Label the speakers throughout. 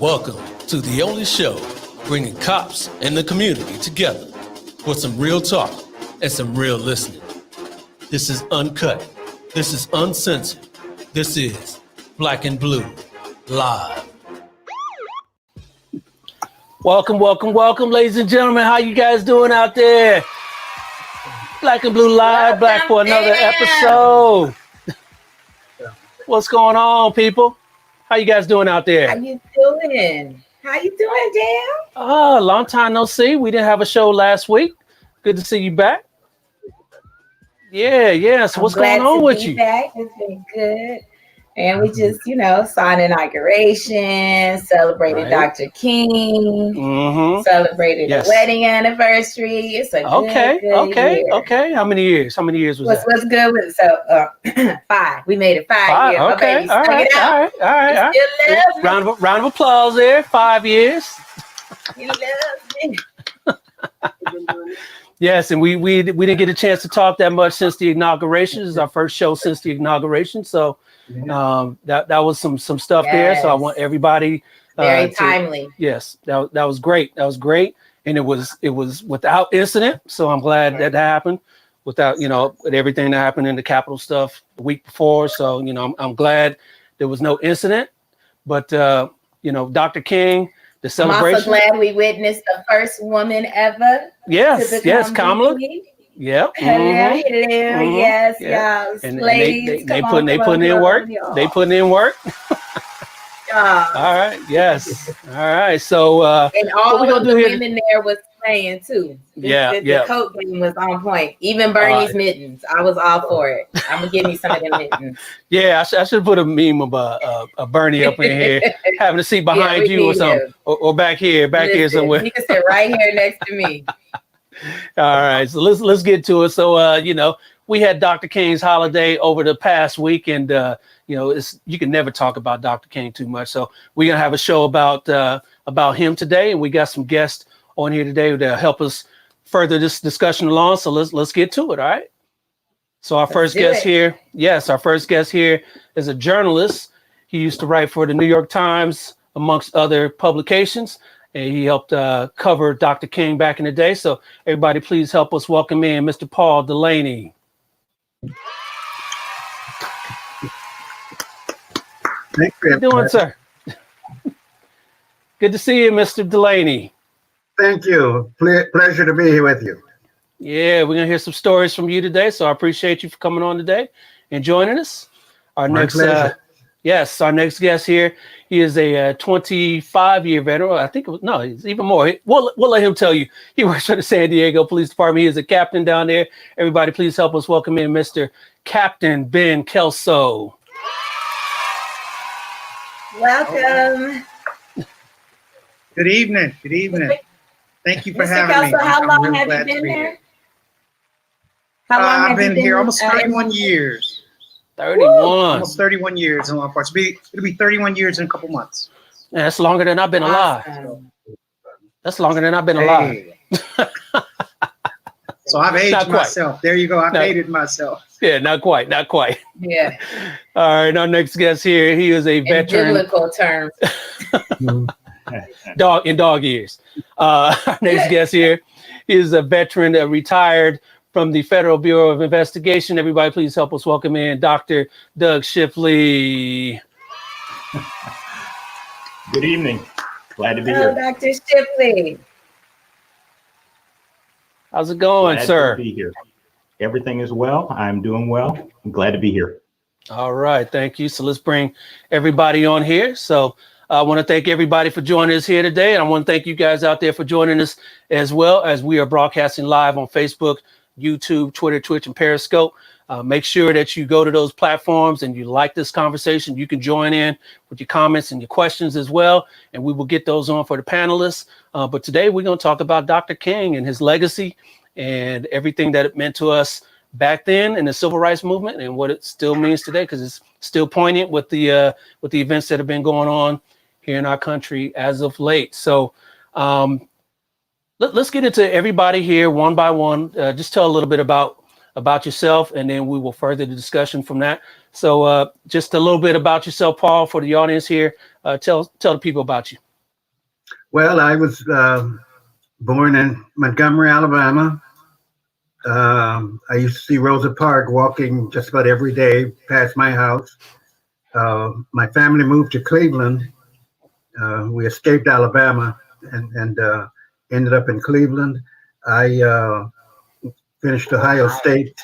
Speaker 1: Welcome to the only show bringing cops and the community together for some real talk and some real listening. This is uncut. This is uncensored. This is Black and Blue Live. Welcome, ladies and gentlemen. How you guys doing out there? Black and Blue Live, back for another episode. What's going on, people? How you guys doing out there?
Speaker 2: How you doing? Dan?
Speaker 1: Oh, long time no see. We didn't have a show last week. Good to see you back. Yeah. So what's going on with you?
Speaker 2: Back. It's been good. And we just, saw an inauguration, celebrated Dr. King, celebrated the wedding anniversary. It's a good year.
Speaker 1: Okay. How many years was that?
Speaker 2: What's good with it? So 5. We made it 5 years.
Speaker 1: Okay. All right.
Speaker 2: Still
Speaker 1: Round of applause there. 5 years.
Speaker 2: You love me.
Speaker 1: Yes, and we didn't get a chance to talk that much since the inauguration. This is our first show since the inauguration. So that was some stuff there. So I want everybody
Speaker 2: very timely.
Speaker 1: Yes, that was great. That was great. And it was without incident. So I'm glad that happened without, with everything that happened in the Capitol stuff the week before. So, I'm glad there was no incident. But Dr. King, the celebration.
Speaker 2: I'm also glad we witnessed the first woman ever.
Speaker 1: Yes, Kamala. Yep.
Speaker 2: Hello. Yes, y'all.
Speaker 1: And they putting in work. They putting in work. All right. Yes. All right. So
Speaker 2: and all of the women there was playing too. The coat game was on point. Even Bernie's mittens. I was all for it. I'm gonna give me some of them mittens.
Speaker 1: Yeah, I should put a meme of a Bernie up in here, having a seat behind you or something, or back here somewhere.
Speaker 2: You can sit right here next to me.
Speaker 1: All right, so let's get to it. So we had Dr. King's holiday over the past week, and you can never talk about Dr. King too much. So we're gonna have a show about him today, and we got some guests on here today to help us further this discussion along. So let's get to it. All right. So our first guest here is a journalist. He used to write for the New York Times, amongst other publications. And he helped cover Dr. King back in the day. So everybody, please help us welcome in Mr. Paul Delaney.
Speaker 3: Thank you.
Speaker 1: How you doing, sir? Good to see you, Mr. Delaney.
Speaker 3: Thank you. Pleasure to be here with you.
Speaker 1: Yeah, we're going to hear some stories from you today. So I appreciate you for coming on today and joining us. Our next guest here, he is a 25-year veteran. I think he's even more. We'll let him tell you. He works for the San Diego Police Department. He is a captain down there. Everybody, please help us welcome in Mr. Captain Ben Kelso.
Speaker 2: Welcome.
Speaker 3: Good evening. Thank you for having
Speaker 2: Kelso,
Speaker 3: me.
Speaker 2: how long have you been there? How long
Speaker 3: I've been here almost 31 years.
Speaker 1: 31.
Speaker 3: Almost 31 years in long parts. It'll be 31 years in a couple months.
Speaker 1: Yeah, that's longer than I've been alive. That's longer than I've been alive.
Speaker 3: So I've aged myself. There you go. I've dated myself.
Speaker 1: Yeah, not quite.
Speaker 2: Yeah.
Speaker 1: All right, our next guest here, he is a veteran.
Speaker 2: In biblical terms.
Speaker 1: Dog years. Our next guest here is a veteran that retired from the Federal Bureau of Investigation. Everybody, please help us welcome in Dr. Doug Shipley.
Speaker 4: Good evening. Glad to be here.
Speaker 2: Dr. Shipley.
Speaker 1: How's it going, sir?
Speaker 4: Glad to be here. Everything is well. I'm doing well. I'm glad to be here.
Speaker 1: All right. Thank you. So let's bring everybody on here. So I want to thank everybody for joining us here today. And I want to thank you guys out there for joining us as well, as we are broadcasting live on Facebook, YouTube, Twitter, Twitch, and Periscope. Make sure that you go to those platforms and you like this conversation. You can join in with your comments and your questions as well, and we will get those on for the panelists. But today we're going to talk about Dr. King and his legacy and everything that it meant to us back then in the civil rights movement and what it still means today, because it's still poignant with the events that have been going on here in our country as of late. So let's get into everybody here one by one. Just tell a little bit about yourself, and then we will further the discussion from that. So just a little bit about yourself, Paul, for the audience here. Tell the people about you.
Speaker 5: Well, I was born in Montgomery, Alabama. I used to see Rosa Parks walking just about every day past my house. My family moved to Cleveland. We escaped Alabama and ended up in Cleveland. I finished Ohio State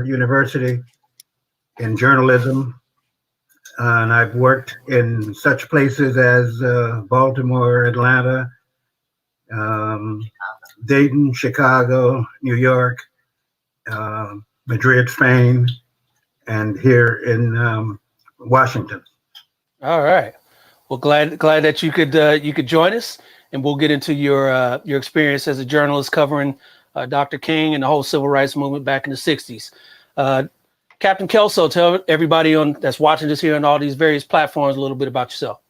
Speaker 5: University in journalism, and I've worked in such places as Baltimore, Atlanta, Dayton, Chicago, New York, Madrid, Spain, and here in Washington.
Speaker 1: All right. Well, glad that you could join us, and we'll get into your experience as a journalist covering Dr. King and the whole civil rights movement back in the 60s. Captain Kelso, tell everybody that's watching this here on all these various platforms a little bit about yourself.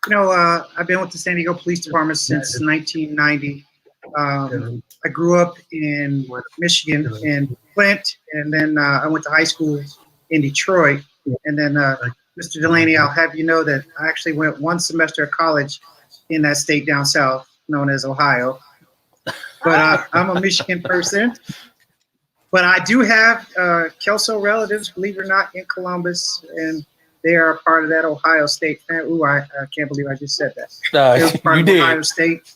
Speaker 3: I've been with the San Diego Police Department since 1990. I grew up in Michigan, in Flint, and then I went to high school in Detroit. And then, Mr. Delaney, I'll have you know that I actually went one semester of college in that state down south, known as Ohio. But I'm a Michigan person. But I do have Kelso relatives, believe it or not, in Columbus, and they are a part of that Ohio State fan. Ooh, I can't believe I just said that.
Speaker 1: You did.
Speaker 3: Ohio State.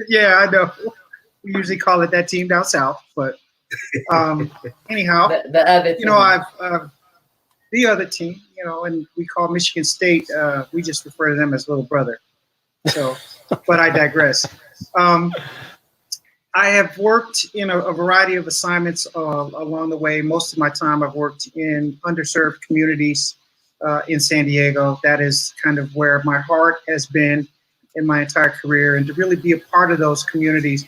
Speaker 3: Yeah, I know. We usually call it that team down south, but anyhow,
Speaker 2: the other team.
Speaker 3: I've the other team, and we call Michigan State. We just refer to them as little brother. So, but I digress. I have worked in a variety of assignments along the way. Most of my time I've worked in underserved communities in San Diego. That is kind of where my heart has been in my entire career, and to really be a part of those communities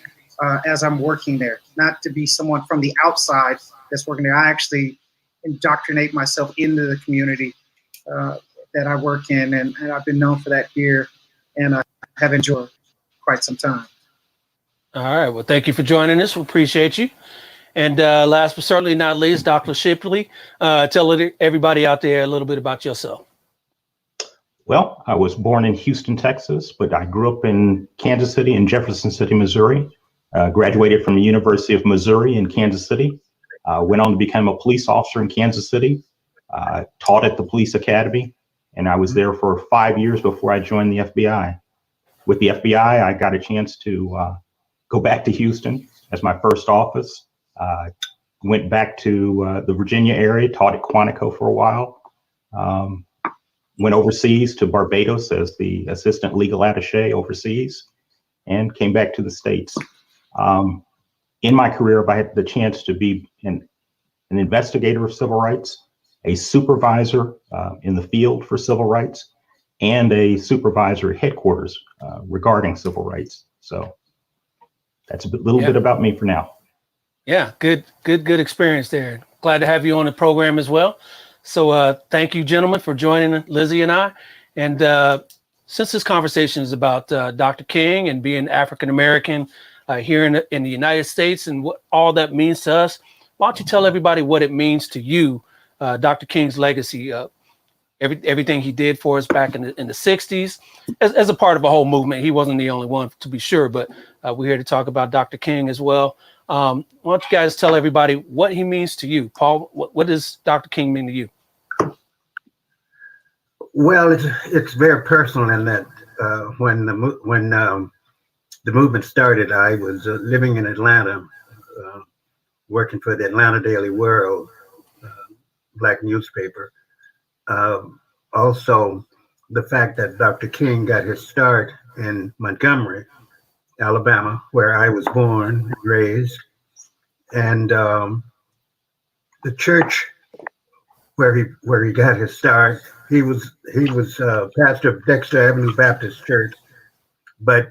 Speaker 3: as I'm working there, not to be someone from the outside that's working there. I actually indoctrinate myself into the community that I work in, and I've been known for that here, and I have enjoyed quite some time.
Speaker 1: All right. Well, thank you for joining us. We appreciate you. And last but certainly not least, Dr. Shipley, tell everybody out there a little bit about yourself.
Speaker 4: Well, I was born in Houston, Texas, but I grew up in Kansas City and Jefferson City, Missouri. Graduated from the University of Missouri in Kansas City. Went on to become a police officer in Kansas City. Taught at the police academy, and I was there for 5 years before I joined the FBI. With the FBI, I got a chance to go back to Houston as my first office. Went back to the Virginia area, taught at Quantico for a while. Went overseas to Barbados as the assistant legal attaché overseas, and came back to the States. In my career, I had the chance to be an investigator of civil rights, a supervisor in the field for civil rights, and a supervisor at headquarters regarding civil rights. So that's a little bit about me for now.
Speaker 1: Yeah, good experience there. Glad to have you on the program as well. So thank you, gentlemen, for joining Lizzie and I. And since this conversation is about Dr. King and being African-American here in the United States and what all that means to us, why don't you tell everybody what it means to you, Dr. King's legacy, everything he did for us back in the 60s as a part of a whole movement. He wasn't the only one, to be sure, but we're here to talk about Dr. King as well. Why don't you guys tell everybody what he means to you? Paul, what does Dr. King mean to you?
Speaker 5: Well, it's very personal in that when the movement started, I was living in Atlanta, working for the Atlanta Daily World, black newspaper. Also, the fact that Dr. King got his start in Montgomery, Alabama, where I was born and raised, and the church where he got his start. He was pastor of Dexter Avenue Baptist Church, but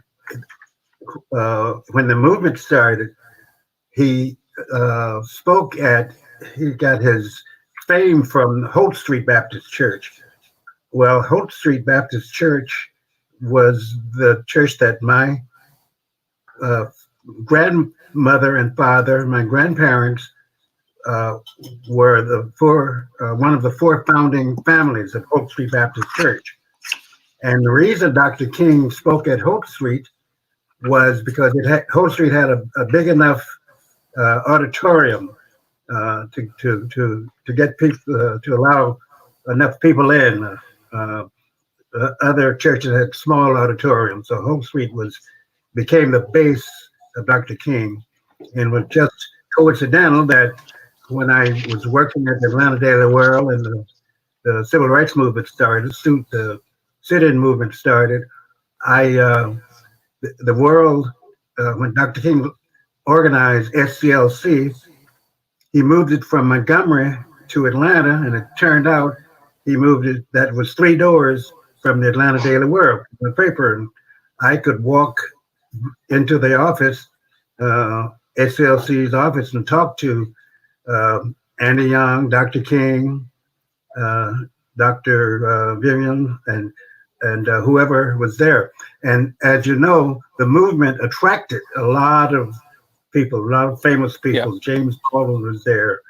Speaker 5: when the movement started, he got his fame from Holt Street Baptist Church. Well, Holt Street Baptist Church was the church that my grandmother and father, my grandparents, were one of the four founding families of Holt Street Baptist Church. And the reason Dr. King spoke at Hope Street was because Hope Street had a big enough auditorium to get people to allow enough people in. Other churches had small auditoriums, so Hope Street became the base of Dr. King, and was just coincidental that when I was working at the Atlanta Daily World and the civil rights movement started, the sit-in movement started, the World, when Dr. King organized SCLC, he moved it from Montgomery to Atlanta, and it turned out that was 3 doors from the Atlanta Daily World, the paper, and I could walk into the office, SCLC's office, and talk to Andy Young, Dr. King, Dr. Vivian, and whoever was there. And as you know, the movement attracted a lot of people, a lot of famous people. Yeah. James Baldwin was there,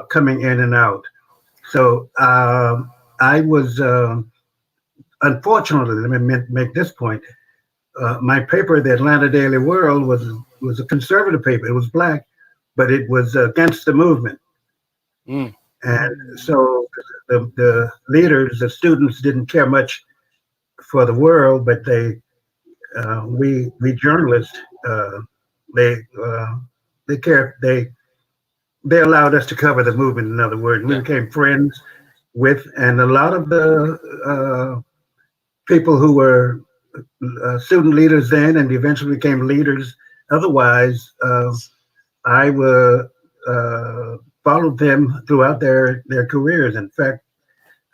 Speaker 5: coming in and out. So I was, unfortunately, let me make this point. My paper, the Atlanta Daily World, was a conservative paper. It was black, but it was against the movement. Mm. And so the leaders, the students, didn't care much for the World, but we journalists, they cared. They allowed us to cover the movement. In other words, we became friends with, and a lot of the people who were student leaders then, and eventually became leaders. Otherwise, I followed them throughout their careers. In fact,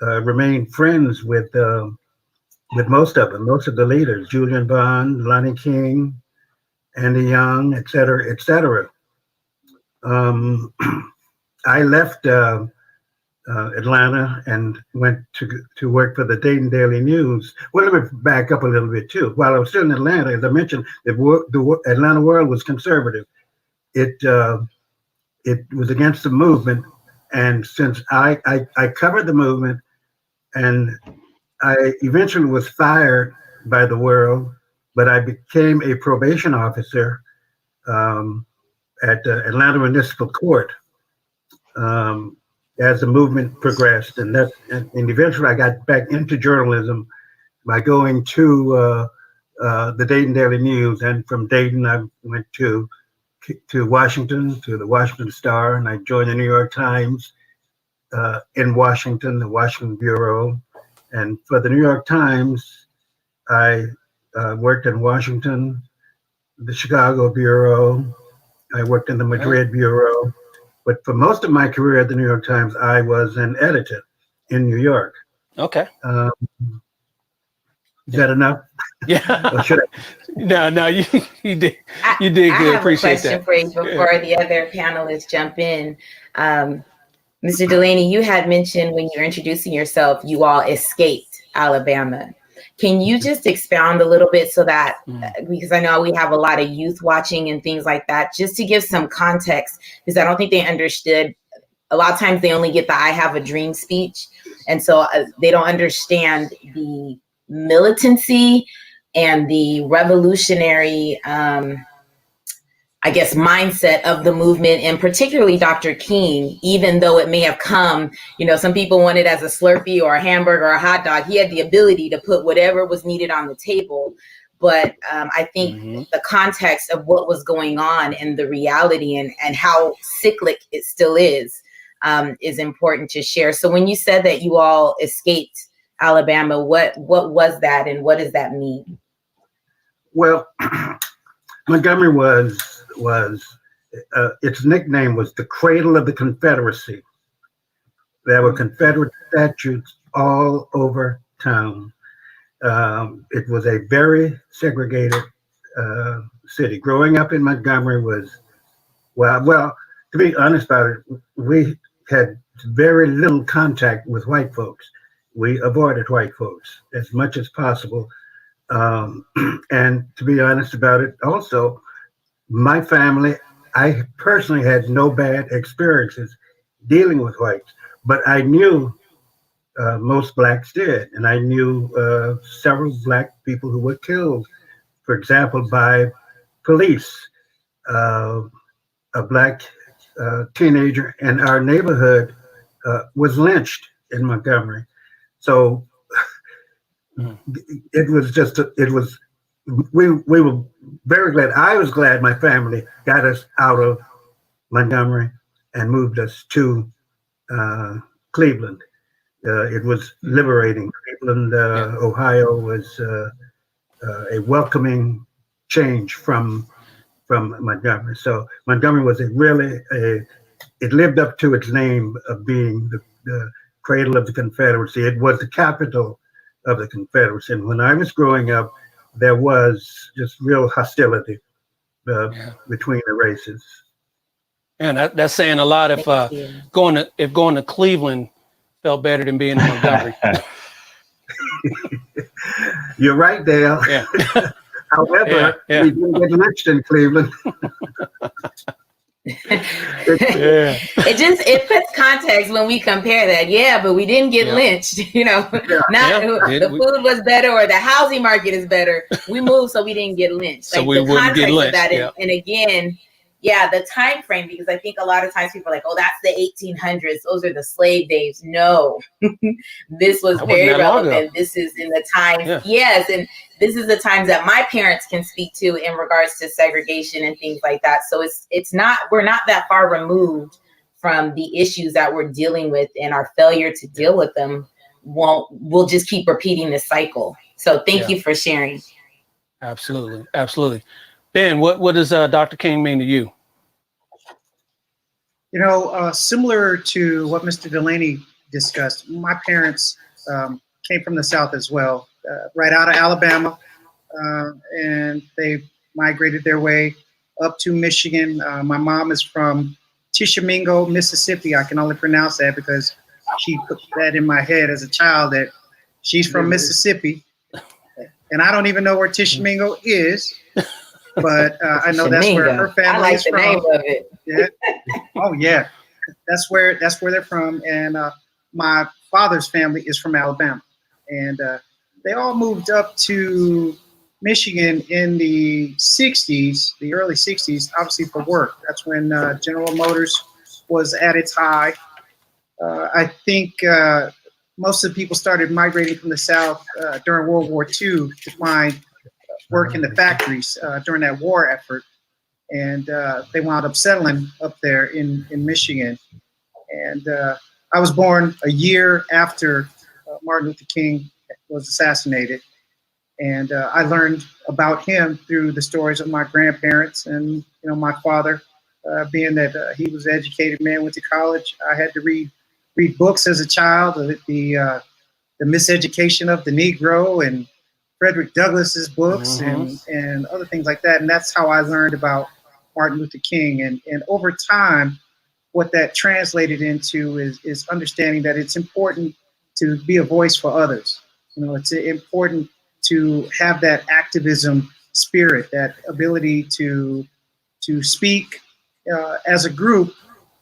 Speaker 5: remained friends with most of them, most of the leaders: Julian Bond, Lonnie King, Andy Young, et cetera, et cetera. I left Atlanta and went to work for the Dayton Daily News. Well, let me back up a little bit too. While I was still in Atlanta, as I mentioned, the Atlanta World was conservative. It was against the movement, and since I covered the movement, and I eventually was fired by the World, but I became a probation officer at Atlanta Municipal Court as the movement progressed, and eventually I got back into journalism by going to the Dayton Daily News, and from Dayton I went to Washington, to the Washington Star, and I joined the New York Times in Washington, the Washington Bureau, and for the New York Times I worked in Washington, the Chicago Bureau. I worked in the Madrid Bureau, but for most of my career at the New York Times, I was an editor in New York.
Speaker 1: Okay.
Speaker 5: Is that enough?
Speaker 1: Yeah.
Speaker 5: Or should I?
Speaker 1: No, you did. You did good. Appreciate that.
Speaker 2: I have a question for you before the other panelists jump in. Mr. Delaney, you had mentioned when you were introducing yourself, you all escaped Alabama. Can you just expound a little bit so that, because I know we have a lot of youth watching and things like that, just to give some context, because I don't think they understood. A lot of times they only get the I have a dream speech. And so they don't understand the militancy and the revolutionary, mindset of the movement, and particularly Dr. King, even though it may have come, some people want it as a Slurpee or a hamburger or a hot dog. He had the ability to put whatever was needed on the table. But I think the context of what was going on and the reality and how cyclic it still is important to share. So when you said that you all escaped Alabama, what was that, and what does that mean?
Speaker 5: Well, Montgomery was its nickname was the cradle of the Confederacy. There were Confederate statues all over town. It was a very segregated city. Growing up in Montgomery was, well, to be honest about it, we had very little contact with white folks. We avoided white folks as much as possible. And to be honest about it, also, my family, I personally had no bad experiences dealing with whites, but I knew most blacks did. And I knew several black people who were killed, for example, by police. A black teenager in our neighborhood was lynched in Montgomery. So it was just, we were very glad. I was glad my family got us out of Montgomery and moved us to Cleveland. It was liberating. Cleveland, Ohio was a welcoming change from Montgomery. So Montgomery was it lived up to its name of being the cradle of the Confederacy. It was the capital of the Confederacy. And when I was growing up, there was just real hostility between the races.
Speaker 1: And that's saying a lot. If going to Cleveland felt better than being in Montgomery.
Speaker 5: You're right, Dale.
Speaker 1: Yeah.
Speaker 5: However, we didn't get lynched in Cleveland.
Speaker 2: It puts context when we compare that. Yeah, but we didn't get lynched. The food was better or the housing market is better. We moved so we didn't get lynched.
Speaker 1: So we wouldn't get lynched.
Speaker 2: And again, the time frame, because I think a lot of times people are like, oh, that's the 1800s. Those are the slave days. No, this was very relevant. This is in the time. Yes. And this is the times that my parents can speak to in regards to segregation and things like that. So we're not that far removed from the issues that we're dealing with, and our failure to deal with them we'll just keep repeating this cycle. So thank you for sharing.
Speaker 1: Absolutely. Absolutely. Ben, what does Dr. King mean to you?
Speaker 3: Similar to what Mr. Delaney discussed, my parents came from the South as well, right out of Alabama, and they migrated their way up to Michigan. My mom is from Tishomingo, Mississippi. I can only pronounce that because she put that in my head as a child, that she's from Mississippi. And I don't even know where Tishomingo is. But I know that's where her family is from. I like the name of it. Yeah. Oh yeah, that's where they're from. And my father's family is from Alabama, and they all moved up to Michigan in the '60s, the early '60s, obviously for work. That's when General Motors was at its high. I think most of the people started migrating from the South during World War II to find work in the factories during that war effort, and they wound up settling up there in Michigan. And I was born a year after Martin Luther King was assassinated, and I learned about him through the stories of my grandparents and my father. Being that he was an educated man, went to college, I had to read books as a child, the Miseducation of the Negro and Frederick Douglass's books and other things like that. And that's how I learned about Martin Luther King. And over time, what that translated into is understanding that it's important to be a voice for others. It's important to have that activism spirit, that ability to speak as a group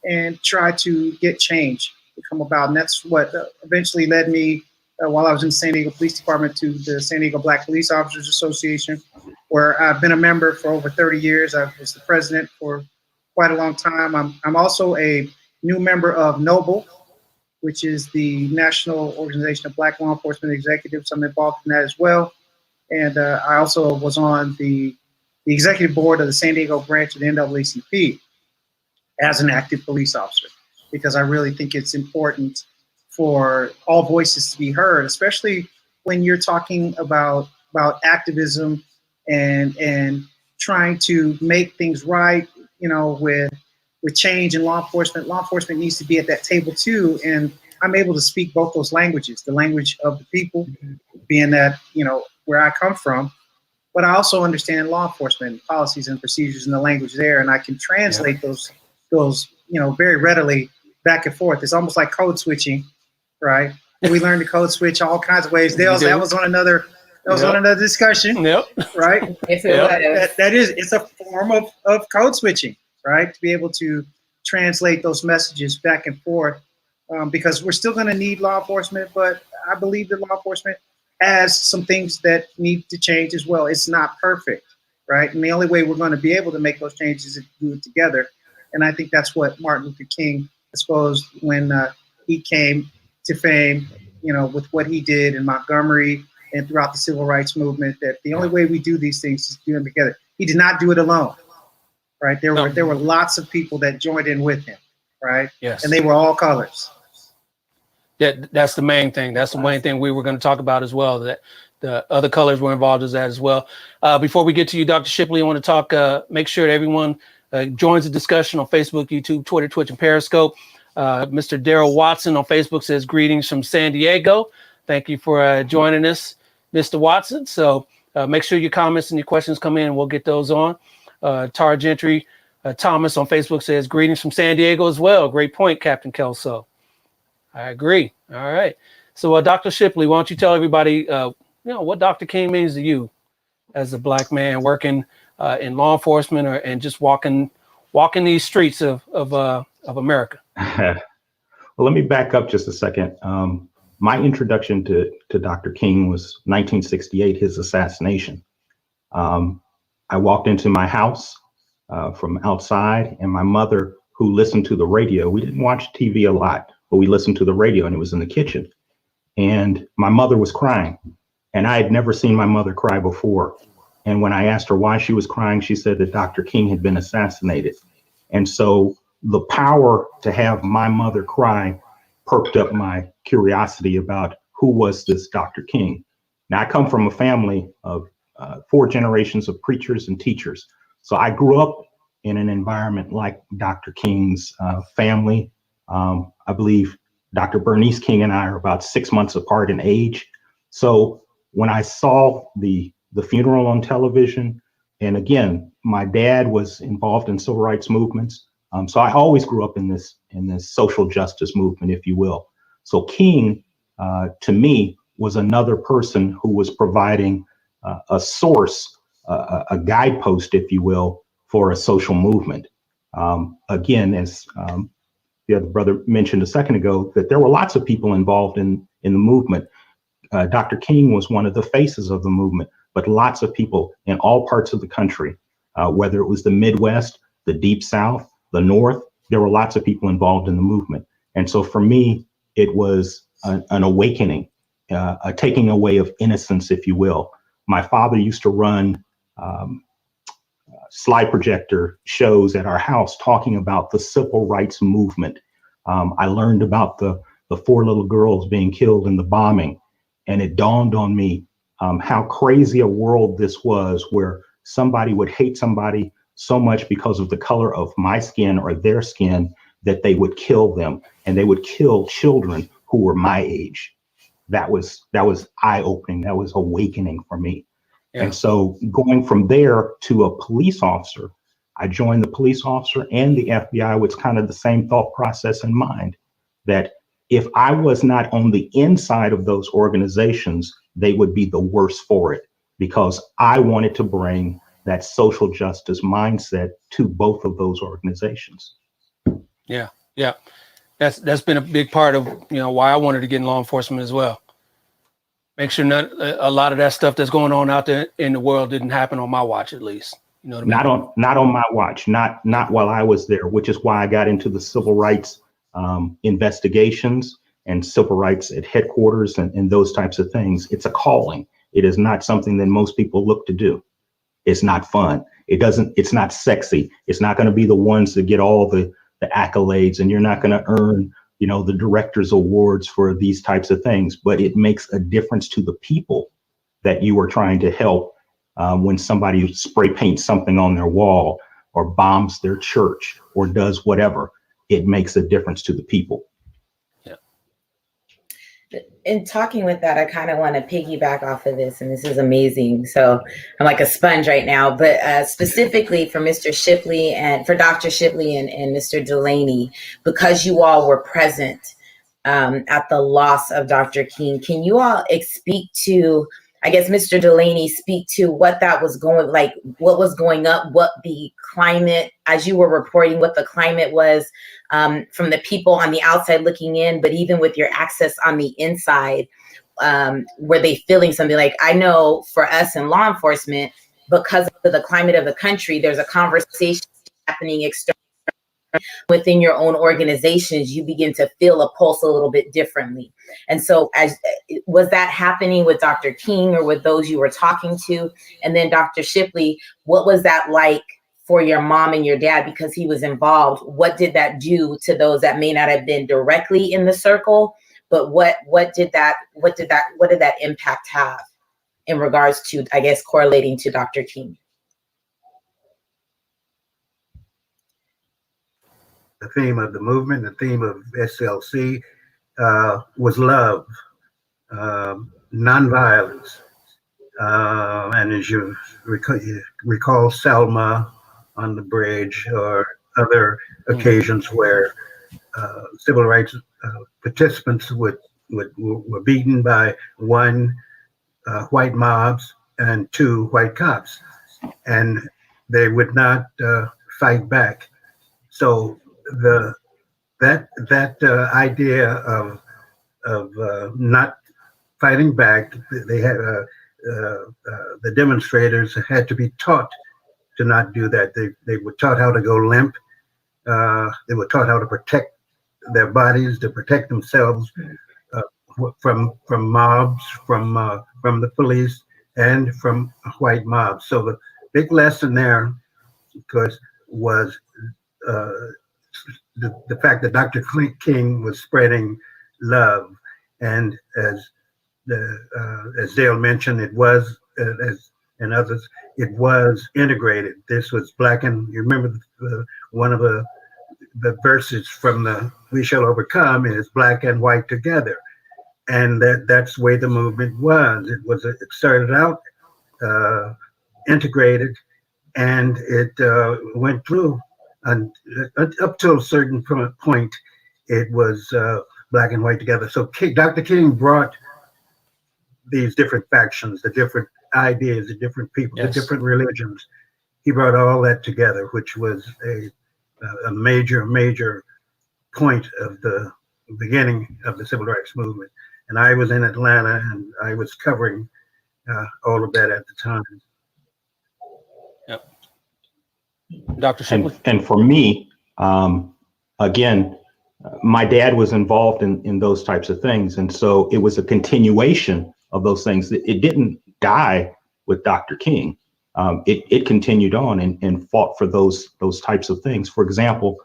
Speaker 3: and try to get change to come about. And that's what eventually led me, while I was in the San Diego Police Department, to the San Diego Black Police Officers Association, where I've been a member for over 30 years. I was the president for quite a long time. I'm also a new member of NOBLE, which is the National Organization of Black Law Enforcement Executives. I'm involved in that as well. And I also was on the executive board of the San Diego branch of the NAACP as an active police officer, because I really think it's important for all voices to be heard, especially when you're talking about activism and trying to make things right, with change in law enforcement. Law enforcement needs to be at that table too. And I'm able to speak both those languages, the language of the people, being that, where I come from, but I also understand law enforcement policies and procedures and the language there. And I can translate those, very readily back and forth. It's almost like code switching, right? We learned to code switch all kinds of ways. That was on another discussion.
Speaker 1: Yep.
Speaker 3: Right? It's a form of code switching, right? To be able to translate those messages back and forth because we're still going to need law enforcement, but I believe that law enforcement has some things that need to change as well. It's not perfect, right? And the only way we're going to be able to make those changes is to do it together. And I think that's what Martin Luther King exposed when he came to fame, you know, with what he did in Montgomery and throughout the civil rights movement, that the only way we do these things is do them together. He did not do it alone, right? There were lots of people that joined in with him, right?
Speaker 1: Yes.
Speaker 3: And they were all colors.
Speaker 1: That's the main thing. That's the main thing we were going to talk about as well, that the other colors were involved in that as well. Before we get to you, Dr. Shipley, I want to talk, make sure that everyone joins the discussion on Facebook, YouTube, Twitter, Twitch, and Periscope. Mr. Daryl Watson on Facebook says, greetings from San Diego. Thank you for joining us, Mr. Watson. So make sure your comments and your questions come in and we'll get those on. Tara Gentry Thomas on Facebook says, greetings from San Diego as well. Great point, Captain Kelso. I agree. All right. So Dr. Shipley, why don't you tell everybody, what Dr. King means to you as a Black man working in law enforcement and just walking these streets of America?
Speaker 4: Well, let me back up just a second. My introduction to Dr. King was 1968, his assassination. I walked into my house from outside, and my mother, who listened to the radio, we didn't watch TV a lot, but we listened to the radio, and it was in the kitchen. And my mother was crying, and I had never seen my mother cry before. And when I asked her why she was crying, she said that Dr. King had been assassinated. And so the power to have my mother cry perked up my curiosity about who was this Dr. King. Now, I come from a family of 4 generations of preachers and teachers. So I grew up in an environment like Dr. King's family. I believe Dr. Bernice King and I are about 6 months apart in age. So when I saw the funeral on television, and again, my dad was involved in civil rights movements. So I always grew up in this social justice movement, if you will. So King, to me, was another person who was providing a source, a guidepost, if you will, for a social movement. Again, as the other brother mentioned a second ago, that there were lots of people involved in the movement. Dr. King was one of the faces of the movement, but lots of people in all parts of the country, whether it was the Midwest, the Deep South, the North, there were lots of people involved in the movement. And so for me, it was an awakening, a taking away of innocence, if you will. My father used to run slide projector shows at our house talking about the civil rights movement. I learned about the 4 little girls being killed in the bombing, and it dawned on me how crazy a world this was, where somebody would hate somebody so much because of the color of my skin or their skin that they would kill them, and they would kill children who were my age. That was eye-opening. That was awakening for me. Yeah. And so going from there to a police officer, I joined the police officer and the FBI with kind of the same thought process in mind, that if I was not on the inside of those organizations, they would be the worse for it, because I wanted to bring that social justice mindset to both of those organizations.
Speaker 1: Yeah. That's been a big part of, why I wanted to get in law enforcement as well. Make sure a lot of that stuff that's going on out there in the world didn't happen on my watch, at least. You know what I mean?
Speaker 4: Not on my watch, not while I was there, which is why I got into the civil rights investigations and civil rights at headquarters and those types of things. It's a calling. It is not something that most people look to do. It's not fun. It's not sexy. It's not going to be the ones that get all the accolades, and you're not going to earn, the director's awards for these types of things, but it makes a difference to the people that you are trying to help. When somebody spray paints something on their wall or bombs their church or does whatever, it makes a difference to the people.
Speaker 2: In talking with that, I kind of want to piggyback off of this, and this is amazing. So I'm like a sponge right now, but specifically for Mr. Shipley and for Dr. Shipley and Mr. Delaney, because you all were present at the loss of Dr. King, can you all speak to I guess, Mr. Delaney, speak to what that was going, like what was going up, what the climate, as you were reporting, what the climate was from the people on the outside looking in, but even with your access on the inside, were they feeling something? Like, I know for us in law enforcement, because of the climate of the country, there's a conversation happening externally. Within your own organizations, you begin to feel a pulse a little bit differently. And so was that happening with Dr. King or with those you were talking to? And then Dr. Shipley, what was that like for your mom and your dad, because he was involved? What did that do to those that may not have been directly in the circle, but what did that impact have in regards to, I guess, correlating to Dr. King?
Speaker 5: The theme of the movement, the theme of SLC was love, nonviolence. And as you recall Selma on the bridge or other occasions where civil rights participants were beaten by one, white mobs and two white cops, and they would not fight back. So that idea of not fighting back, they had the demonstrators had to be taught to not do that. They were taught how to go limp. They were taught how to protect their bodies, to protect themselves from mobs, from the police, and from white mobs. So the big lesson there, of course, was the fact that Dr. King was spreading love, and as Dale mentioned, it was and others, it was integrated. This was black and, you remember one of the verses from the We Shall Overcome is black and white together, and that's the way the movement was. It started out integrated, and it went through. And up to a certain point, it was black and white together. So Dr. King brought these different factions, the different ideas, the different people, the different religions. He brought all that together, which was a major point of the beginning of the civil rights movement. And I was in Atlanta, and I was covering all of that at the time.
Speaker 1: Dr. Shipley?
Speaker 4: And for me, again, my dad was involved in those types of things. And so it was a continuation of those things. It didn't die with Dr. King. It continued on and fought for those types of things. For example,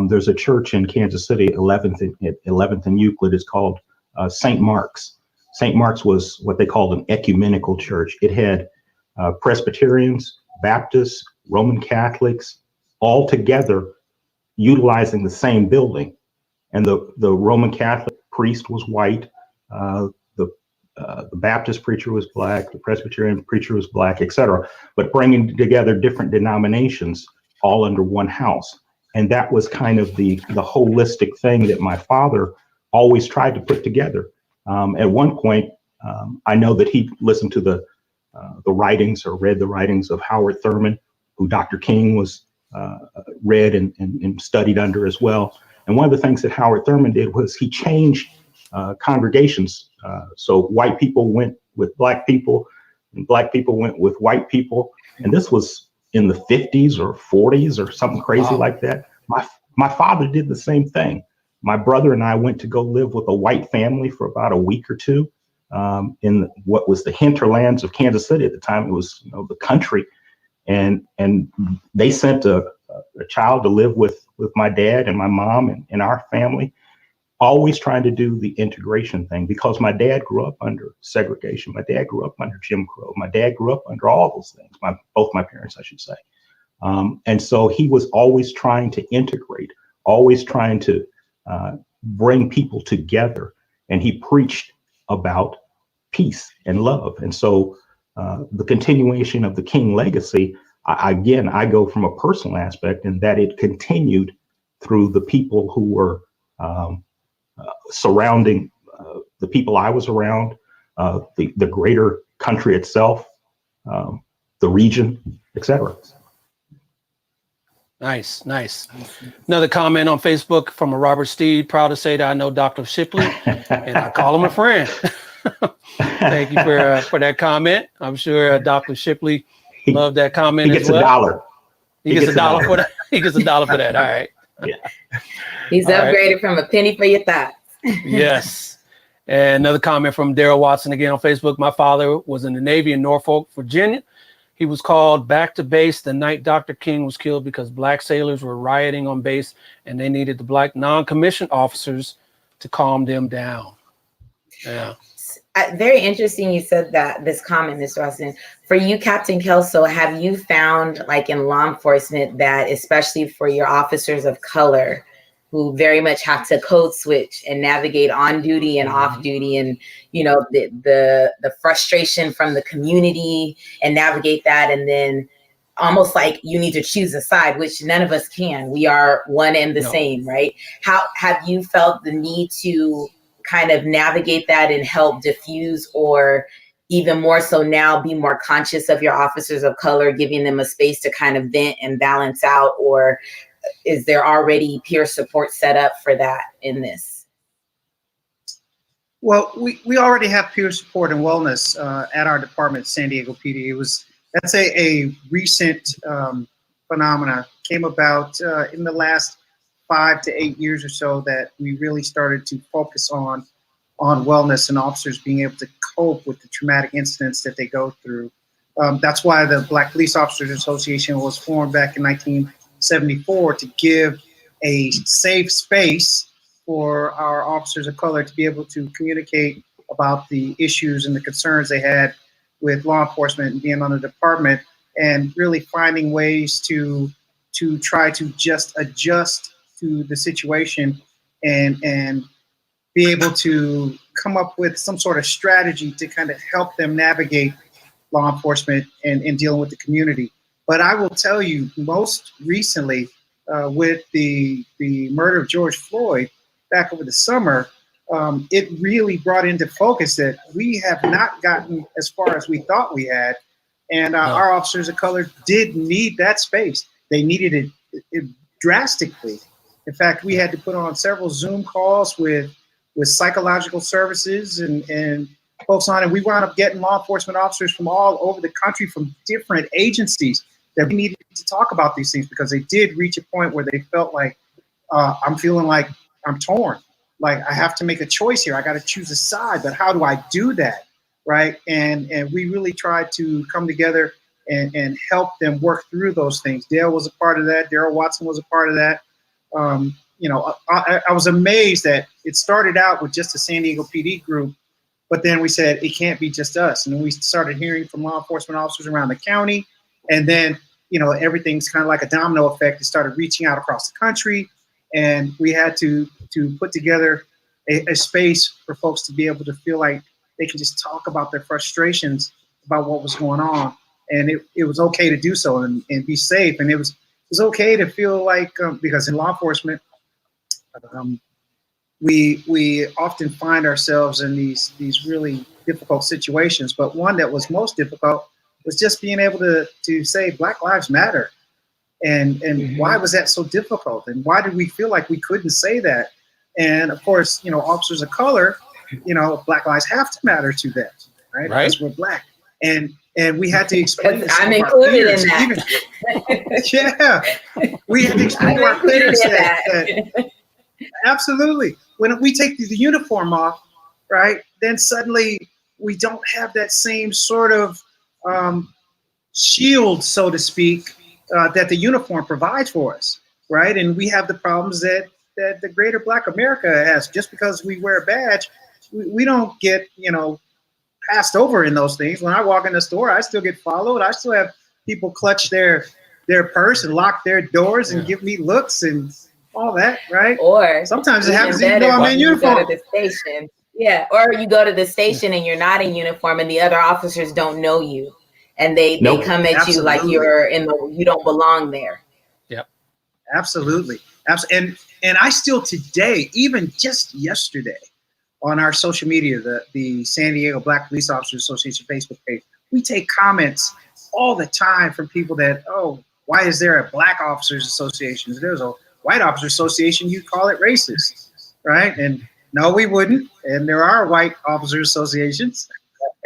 Speaker 4: there's a church in Kansas City, 11th and Euclid, is called St. Mark's. St. Mark's was what they called an ecumenical church. It had Presbyterians, Baptists, Roman Catholics, all together utilizing the same building. And the Roman Catholic priest was white, the Baptist preacher was black, the Presbyterian preacher was black, etc. But bringing together different denominations all under one house. And that was kind of the holistic thing that my father always tried to put together. At one point, I know that he listened to the writings or read the writings of Howard Thurman, who Dr. King was read and studied under as well. And one of the things that Howard Thurman did was he changed congregations. So white people went with black people, and black people went with white people. And this was in the 50s or 40s or something crazy like that. My father did the same thing. My brother and I went to go live with a white family for about a week or two in what was the hinterlands of Kansas City at the time. It was, the country. And they sent a child to live with my dad and my mom and our family, always trying to do the integration thing, because my dad grew up under segregation. My dad grew up under Jim Crow. My dad grew up under all those things, both my parents, I should say. And so he was always trying to integrate, always trying to bring people together. And he preached about peace and love. And so the continuation of the King legacy, I go from a personal aspect in that it continued through the people who were surrounding the people I was around, the greater country itself, the region, etc.
Speaker 1: Nice, nice. Another comment on Facebook from a Robert Steed. Proud to say that I know Dr. Shipley, and I call him a friend. Thank you for that comment. I'm sure Dr. Shipley loved that comment as well. He gets a dollar for that. He gets a dollar for that. All right.
Speaker 4: Yeah.
Speaker 2: He's
Speaker 1: All
Speaker 2: upgraded from a penny for your thoughts.
Speaker 1: Yes. And another comment from Daryl Watson again on Facebook. My father was in the Navy in Norfolk, Virginia. He was called back to base the night Dr. King was killed because black sailors were rioting on base and they needed the black non-commissioned officers to calm them down. Yeah.
Speaker 2: Very interesting you said that, this comment, Mr. Austin. For you, Captain Kelso, have you found, like in law enforcement, that especially for your officers of color who very much have to code switch and navigate on duty and off duty, and you know, the frustration from the community and navigate that, and then almost like you need to choose a side, which none of us can. We are one and the same, right? How have you felt the need to kind of navigate that and help diffuse, or even more so now be more conscious of your officers of color, giving them a space to kind of vent and balance out? Or is there already peer support set up for that in this?
Speaker 3: Well, we already have peer support and wellness at our department, San Diego PD. That's a recent phenomena. Came about in the last 5 to 8 years or so, that we really started to focus on wellness and officers being able to cope with the traumatic incidents that they go through. That's why the Black Police Officers Association was formed back in 1974 to give a safe space for our officers of color to be able to communicate about the issues and the concerns they had with law enforcement and being on the department, and really finding ways to try to just adjust to the situation and be able to come up with some sort of strategy to kind of help them navigate law enforcement and dealing with the community. But I will tell you, most recently, with the murder of George Floyd back over the summer, it really brought into focus that we have not gotten as far as we thought we had. And our officers of color did need that space. They needed it drastically. In fact, we had to put on several Zoom calls with psychological services and folks on, and we wound up getting law enforcement officers from all over the country, from different agencies, that we needed to talk about these things, because they did reach a point where they felt like, I'm feeling like I'm torn. Like, I have to make a choice here. I got to choose a side, but how do I do that, right? And we really tried to come together and help them work through those things. Dale was a part of that. Daryl Watson was a part of that. You know, I was amazed that it started out with just the San Diego PD group, but then we said it can't be just us. And then we started hearing from law enforcement officers around the county. And then, you know, everything's kind of like a domino effect. It started reaching out across the country. And we had to put together a space for folks to be able to feel like they can just talk about their frustrations about what was going on. And it was okay to do so and be safe. And it was okay to feel like, because in law enforcement, we often find ourselves in these really difficult situations. But one that was most difficult was just being able to say Black Lives Matter. And why was that so difficult? And why did we feel like we couldn't say that? And of course, you know, officers of color, you know, Black lives have to matter to them, right? Because we're Black. And we had to explain to
Speaker 2: I'm included in that.
Speaker 3: We had to explain to our peers that absolutely. When we take the uniform off, right, then suddenly we don't have that same sort of shield, so to speak, that the uniform provides for us, right? And we have the problems that the greater Black America has. Just because we wear a badge, we don't get, you know, passed over in those things. When I walk in the store, I still get followed. I still have people clutch their purse and lock their doors and give me looks and all that, right?
Speaker 2: Or
Speaker 3: sometimes it happens even though I'm in uniform.
Speaker 2: Go to the station. Yeah, or you go to the station and you're not in uniform and the other officers don't know you. And they come at you like you don't belong there.
Speaker 1: Yep.
Speaker 3: Absolutely. And I still today, even just yesterday, on our social media, the San Diego Black Police Officers Association Facebook page, we take comments all the time from people that, oh, why is there a Black Officers Association? If there's a White Officers Association, you'd call it racist, right? And no, we wouldn't. And there are white officers associations.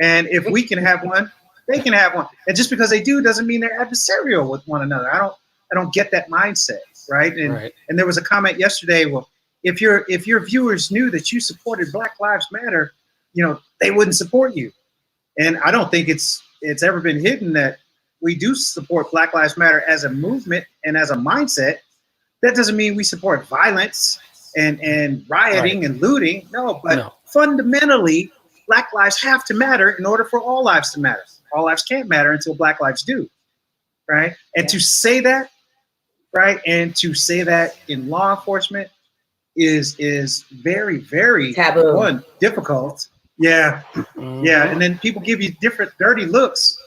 Speaker 3: And if we can have one, they can have one. And just because they do doesn't mean they're adversarial with one another. I don't get that mindset, right? And there was a comment yesterday, well, if your viewers knew that you supported Black Lives Matter, you know, they wouldn't support you. And I don't think it's ever been hidden that we do support Black Lives Matter as a movement and as a mindset. That doesn't mean we support violence and rioting and looting. No, but fundamentally, Black lives have to matter in order for all lives to matter. All lives can't matter until Black lives do, right? And to say that, right, and to say that in law enforcement is very, very
Speaker 2: taboo.
Speaker 3: Difficult. Yeah, yeah. And then people give you different dirty looks,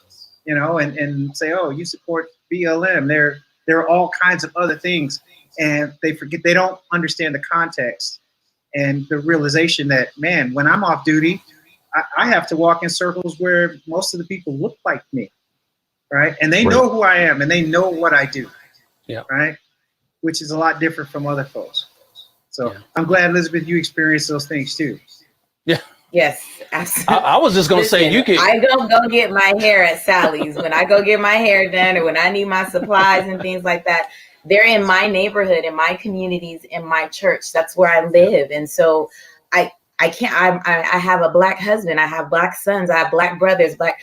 Speaker 3: you know, and say, oh, you support BLM. There are all kinds of other things, and they forget, they don't understand the context and the realization that, man, when I'm off duty, I have to walk in circles where most of the people look like me, right? And they know who I am, and they know what I do, right? Which is a lot different from other folks. So I'm glad, Elizabeth, you experienced those things too.
Speaker 1: Yeah.
Speaker 2: Yes, absolutely.
Speaker 1: I was just gonna say, you can.
Speaker 2: I go get my hair at Sally's. When I go get my hair done, or when I need my supplies and things like that, they're in my neighborhood, in my communities, in my church. That's where I live, and so I can't. I have a Black husband. I have Black sons. I have Black brothers. I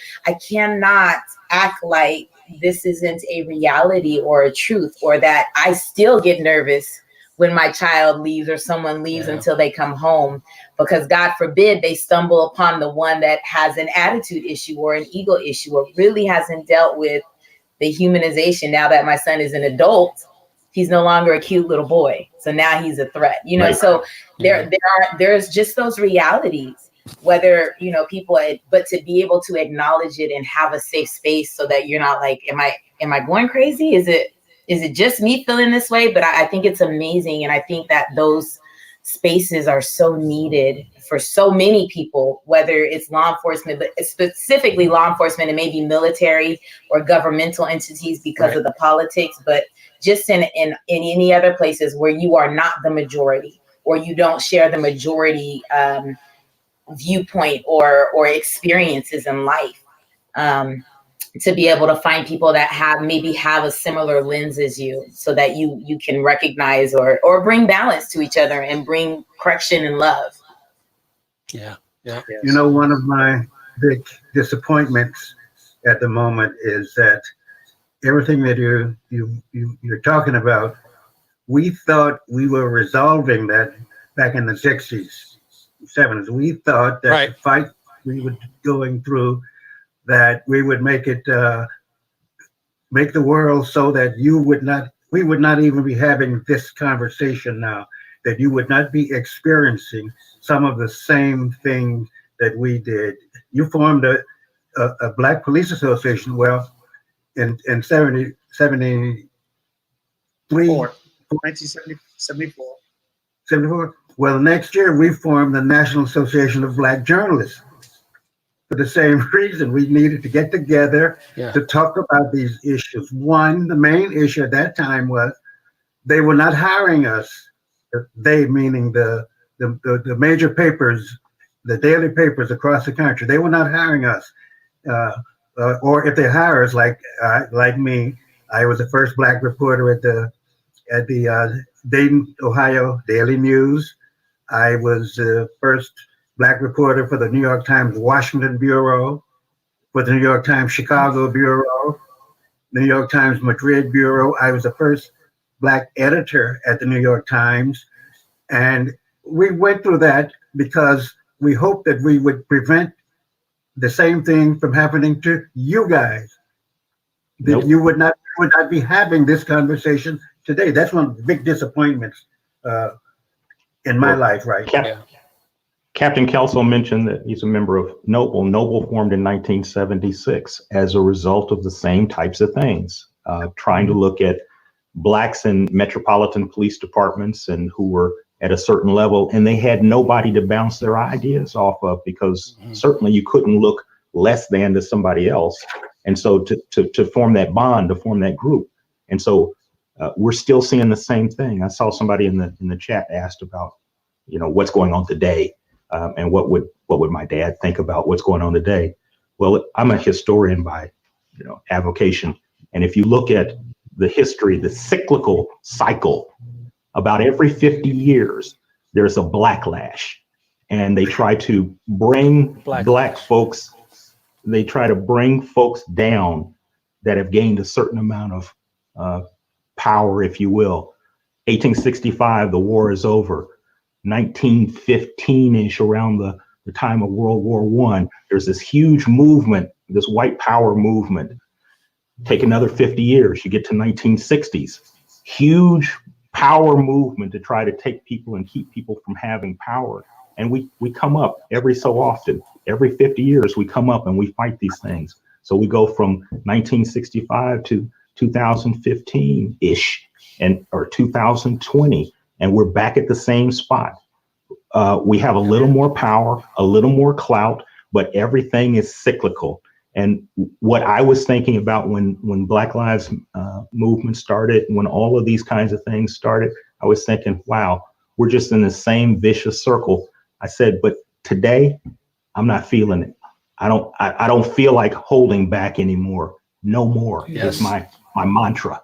Speaker 2: cannot act like this isn't a reality or a truth, or that I still get nervous when my child leaves or someone leaves until they come home, because God forbid they stumble upon the one that has an attitude issue or an ego issue, or really hasn't dealt with the humanization. Now that my son is an adult, he's no longer a cute little boy. So now he's a threat, you know? So there's just those realities, whether, you know, people, but to be able to acknowledge it and have a safe space so that you're not like, am I going crazy? Is it just me feeling this way? But I think it's amazing. And I think that those spaces are so needed for so many people, whether it's law enforcement, but specifically law enforcement and maybe military or governmental entities because of the politics, but just in any other places where you are not the majority, or you don't share the majority viewpoint or experiences in life. To be able to find people that have a similar lens as you, so that you can recognize or bring balance to each other and bring correction and love.
Speaker 1: Yeah.
Speaker 5: You know, one of my big disappointments at the moment is that everything that you're talking about, we thought we were resolving that back in the 60s, 70s. We thought that the fight we were going through, that we would make the world so that we would not even be having this conversation now, that you would not be experiencing some of the same things that we did. You formed a Black Police Association, well, in 1974. Well, next year we formed the National Association of Black Journalists. For the same reason, we needed to get together to talk about these issues. One, the main issue at that time was they were not hiring us. They, meaning the major papers, the daily papers across the country. They were not hiring us. Or if they hire us, like me, I was the first Black reporter at the Dayton, Ohio Daily News. I was the first Black reporter for the New York Times Washington Bureau, for the New York Times Chicago Bureau, the New York Times Madrid Bureau. I was the first Black editor at the New York Times. And we went through that because we hoped that we would prevent the same thing from happening to you guys. That you would not be having this conversation today. That's one of the big disappointments in my life right now.
Speaker 4: Captain Kelso mentioned that he's a member of Noble. Noble formed in 1976 as a result of the same types of things, trying to look at Blacks in metropolitan police departments and who were at a certain level, and they had nobody to bounce their ideas off of, because certainly you couldn't look less than to somebody else. And so to form that bond, to form that group. And so we're still seeing the same thing. I saw somebody in the chat asked about, what's going on today, and what would my dad think about what's going on today? Well, I'm a historian by avocation. And if you look at the history, the cyclical cycle, about every 50 years, there's a blacklash, and they try to bring black folks, they try to bring folks down that have gained a certain amount of power, if you will. 1865, the war is over. 1915-ish, around the time of World War I, there's this huge movement, this white power movement. Take another 50 years, you get to 1960s, huge power movement to try to take people and keep people from having power. And we come up every so often, every 50 years, we come up and we fight these things. So we go from 1965 to 2015-ish, or 2020, and we're back at the same spot. We have a little more power, a little more clout, but everything is cyclical. And what I was thinking about when Black Lives Movement started, when all of these kinds of things started, I was thinking, wow, we're just in the same vicious circle. I said, but today, I'm not feeling it. I don't feel like holding back anymore. No more is my mantra.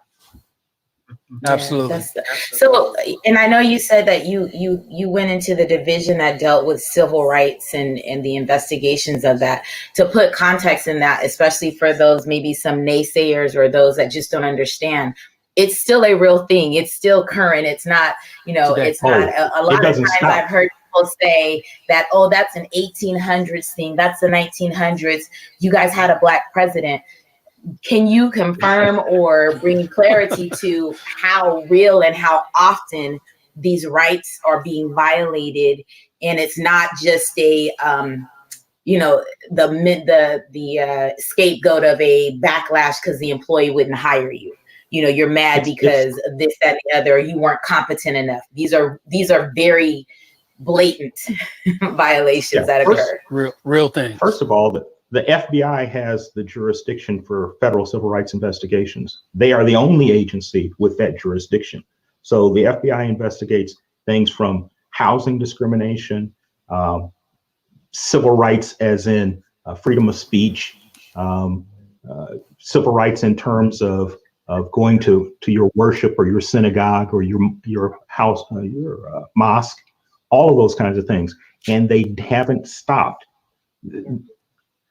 Speaker 1: Absolutely.
Speaker 2: So, and I know you said that you went into the division that dealt with civil rights and the investigations of that. To put context in that, especially for those, maybe some naysayers or those that just don't understand, it's still a real thing. It's still current. It's not, it's not a lot of times I've heard people say that, oh, that's an 1800s thing. That's the 1900s. You guys had a black president. Can you confirm or bring clarity to how real and how often these rights are being violated? And it's not just a, the scapegoat of a backlash because the employee wouldn't hire you. You're mad because of this, that, and the other. You weren't competent enough. These are very blatant violations that occur.
Speaker 1: Real thing.
Speaker 4: First of all, the FBI has the jurisdiction for federal civil rights investigations. They are the only agency with that jurisdiction. So the FBI investigates things from housing discrimination, civil rights as in freedom of speech, civil rights in terms of going to your worship or your synagogue or your house, your mosque, all of those kinds of things. And they haven't stopped.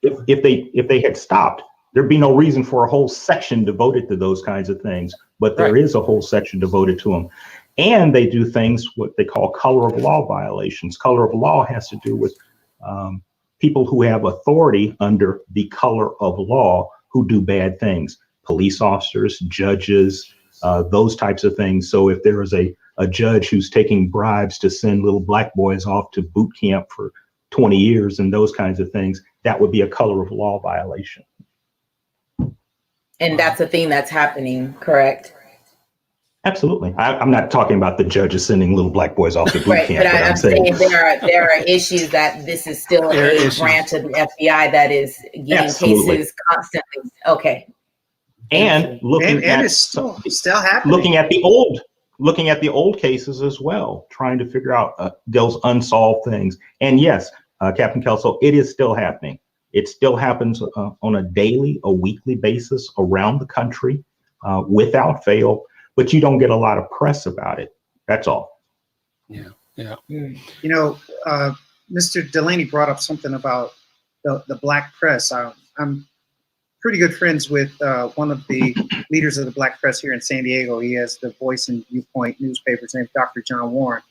Speaker 4: If they had stopped, there'd be no reason for a whole section devoted to those kinds of things, but there is a whole section devoted to them. And they do things, what they call color of law violations. Color of law has to do with people who have authority under the color of law who do bad things. Police officers, judges, those types of things. So if there is a judge who's taking bribes to send little black boys off to boot camp for 20 years and those kinds of things, that would be a color of law violation.
Speaker 2: And that's a thing that's happening, correct?
Speaker 4: Absolutely. I'm not talking about the judges sending little black boys off to boot camp.
Speaker 2: But I'm saying there are issues that this is still a branch of the FBI that is getting cases constantly. Okay.
Speaker 4: And looking at
Speaker 3: it's still happening.
Speaker 4: Looking at the old cases as well, trying to figure out those unsolved things. And yes, Captain Kelso, it is still happening. It still happens on a daily, a weekly basis around the country without fail, but you don't get a lot of press about it. That's all.
Speaker 1: Yeah.
Speaker 3: Mr. Delaney brought up something about the black press. I'm pretty good friends with one of the leaders of the black press here in San Diego. He has the Voice and Viewpoint newspaper. His name is Dr. John Warren.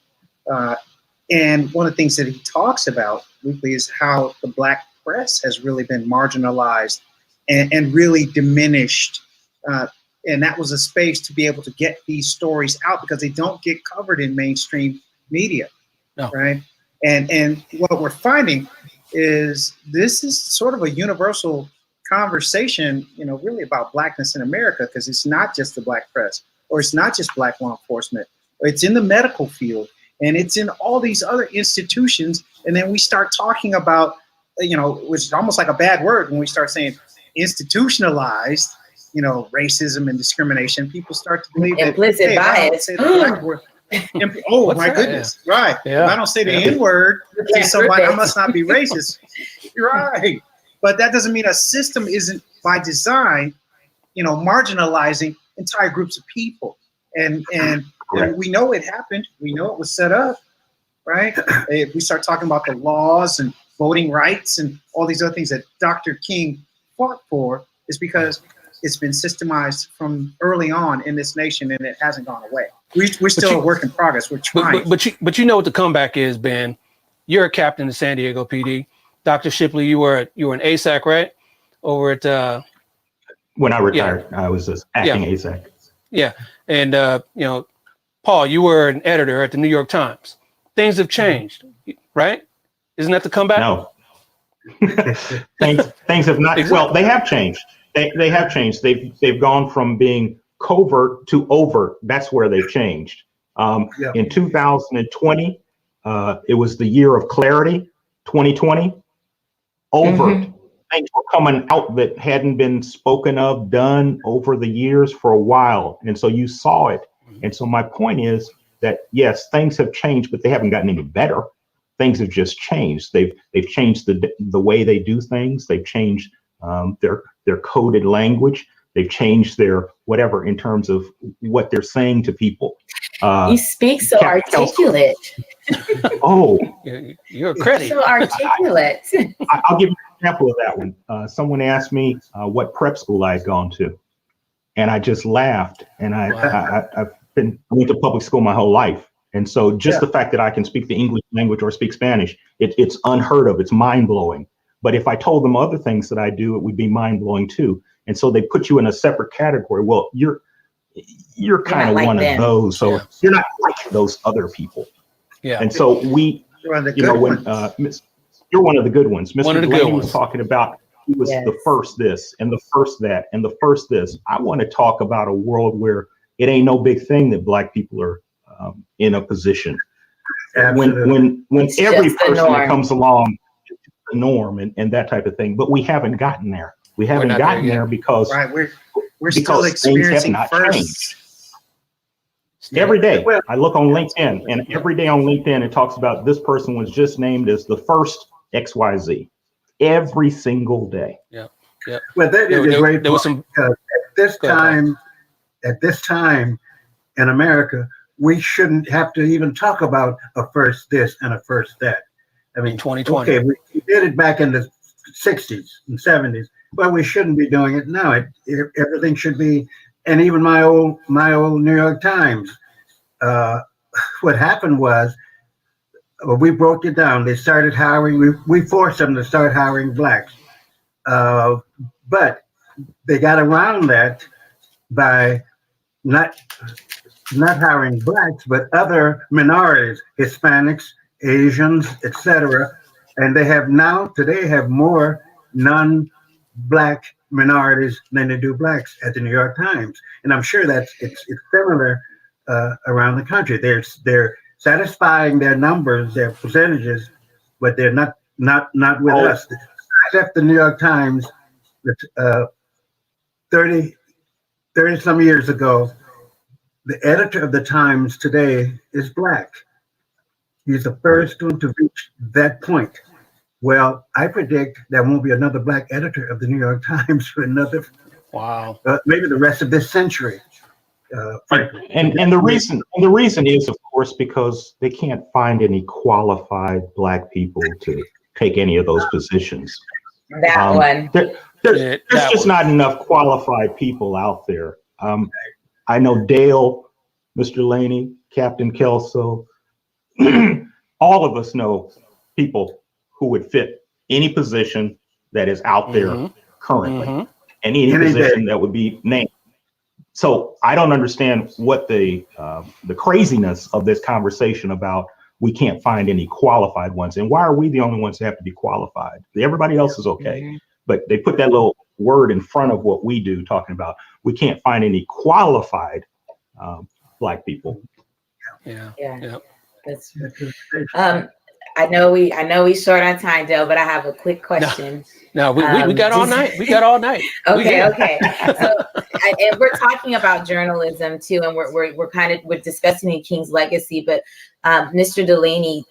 Speaker 3: And one of the things that he talks about weekly is how the black press has really been marginalized and really diminished. And that was a space to be able to get these stories out because they don't get covered in mainstream media, right? And what we're finding is this is sort of a universal conversation, really about blackness in America, because it's not just the black press or it's not just black law enforcement. It's in the medical field. and it's in all these other institutions. And then we start talking about, which is almost like a bad word when we start saying institutionalized, racism and discrimination. People start to believe
Speaker 2: implicit
Speaker 3: that
Speaker 2: bias.
Speaker 3: Oh my goodness! Right.
Speaker 1: Yeah.
Speaker 3: If I don't say the N word to somebody, I must not be racist. Right. But that doesn't mean a system isn't by design, marginalizing entire groups of people. And we know it happened. We know it was set up. Right. If we start talking about the laws and voting rights and all these other things that Dr. King fought for, is because it's been systemized from early on in this nation, and it hasn't gone away. We're still a work in progress. We're trying.
Speaker 1: But you know what the comeback is, Ben. You're a captain in San Diego PD. Dr. Shipley, you were an ASAC, right? Over at
Speaker 4: when I retired, I was acting ASAC.
Speaker 1: Yeah, and Paul, you were an editor at the New York Times. Things have changed, right? Isn't that the comeback?
Speaker 4: No. things have not.
Speaker 1: Exactly.
Speaker 4: Well, they have changed. They have changed. They've gone from being covert to overt. That's where they've changed. In 2020, it was the year of clarity. 2020, overt. Things were coming out that hadn't been spoken of, done over the years for a while, and so you saw it. And so my point is that yes, things have changed, but they haven't gotten any better. Things have just changed. They've changed the way they do things. They've changed their coded language. They've changed their whatever in terms of what they're saying to people.
Speaker 2: You speak so articulate.
Speaker 4: Oh,
Speaker 1: you're a credit.
Speaker 2: So articulate.
Speaker 4: I'll give you an example of that one. Someone asked me what prep school I had gone to, and I just laughed. And I went to public school my whole life. And so just the fact that I can speak the English language or speak Spanish, it's unheard of. It's mind blowing. But if I told them other things that I do, it would be mind blowing too. And so they put you in a separate category. Well, you're kind of like one of those. So you're not like those other people. Yeah. And so you're one of the good ones. Mr. Delaney was talking about he was the first this and the first that and the first this. I want to talk about a world where it ain't no big thing that Black people are in a position. When every person that comes along, it's the norm and that type of thing. But we haven't gotten there. We haven't gotten there because
Speaker 3: we're still experiencing first.
Speaker 4: Every day I look on LinkedIn, and every day on LinkedIn it talks about this person was just named as the first XYZ. Every single day.
Speaker 1: Yeah.
Speaker 5: Well, that is a great point, because at this time in America, we shouldn't have to even talk about a first this and a first that. I mean,
Speaker 1: 2020.
Speaker 5: Okay, we did it back in the 60s and 70s, but we shouldn't be doing it now. Everything should be, and even my old New York Times. What happened was, we broke it down. They started hiring. We forced them to start hiring Blacks, but they got around that by not hiring Blacks, but other minorities, Hispanics, Asians, etc. And they have today have more non-Black minorities than they do Blacks at the New York Times. And I'm sure it's similar around the country. They're satisfying their numbers, their percentages, but they're not with us. I left the New York Times 30 some years ago. The editor of the Times today is Black. He's the first one to reach that point. Well, I predict there won't be another Black editor of the New York Times for another, maybe the rest of this century.
Speaker 4: And the reason is, of course, because they can't find any qualified Black people to take any of those positions. There's just not enough qualified people out there. I know Dale, Mr. Laney, Captain Kelso, all of us know people who would fit any position that is out there currently, and any position that would be named. So I don't understand what the craziness of this conversation about we can't find any qualified ones, and why are we the only ones that have to be qualified? Everybody else is okay, but they put that little word in front of what we do, talking about we can't find any qualified Black people.
Speaker 1: Yeah.
Speaker 2: That's I know we short on time, Dale, but I have a quick question.
Speaker 1: No, we got all night. We got all night.
Speaker 2: Okay. So, and we're talking about journalism too, and we're discussing the King's legacy. But Mr. Delaney,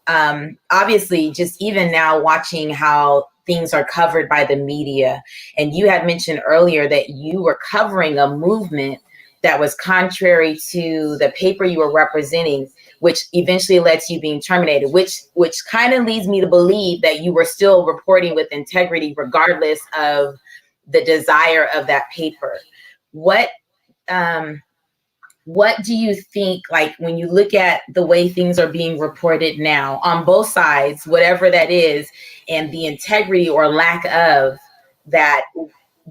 Speaker 2: obviously, just even now watching how things are covered by the media, and you had mentioned earlier that you were covering a movement that was contrary to the paper you were representing, which eventually led to you being terminated, which kind of leads me to believe that you were still reporting with integrity, regardless of the desire of that paper. What do you think, like, when you look at the way things are being reported now on both sides, whatever that is, and the integrity or lack of that,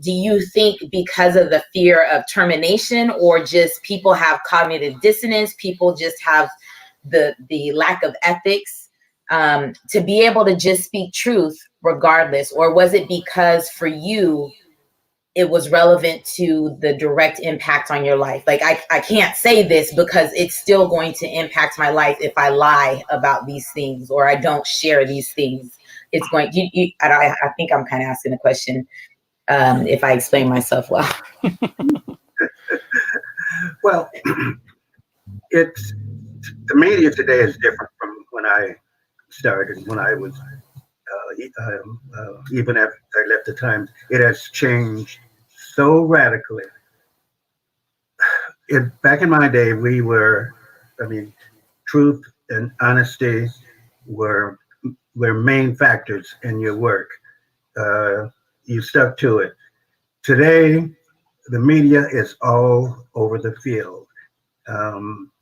Speaker 2: do you think because of the fear of termination, or just people have cognitive dissonance, people just have the lack of ethics to be able to just speak truth regardless? Or was it because for you it was relevant to the direct impact on your life? Like, I can't say this because it's still going to impact my life if I lie about these things or I don't share these things. It's going I think I'm kind of asking the question if I explain myself well.
Speaker 5: Well, it's the media today is different from when I started. When I was even after I left the Times, it has changed so radically. Back in my day, truth and honesty were main factors in your work. You stuck to it. Today, the media is all over the field.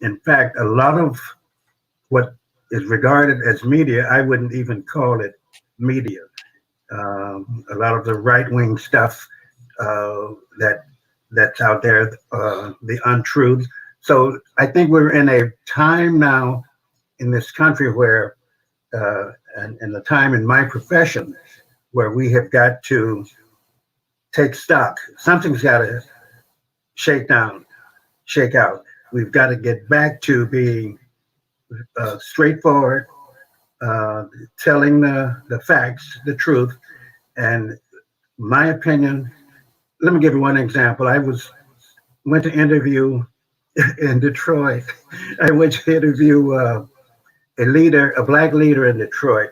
Speaker 5: In fact, a lot of what is regarded as media, I wouldn't even call it media. A lot of the right-wing stuff that's out there, the untruth. So I think we're in a time now in this country where, and the time in my profession, where we have got to take stock. Something's got to shake out. We've got to get back to being straightforward, telling the facts, the truth. And my opinion, let me give you one example. I went to interview in Detroit. I went to interview a black leader in Detroit.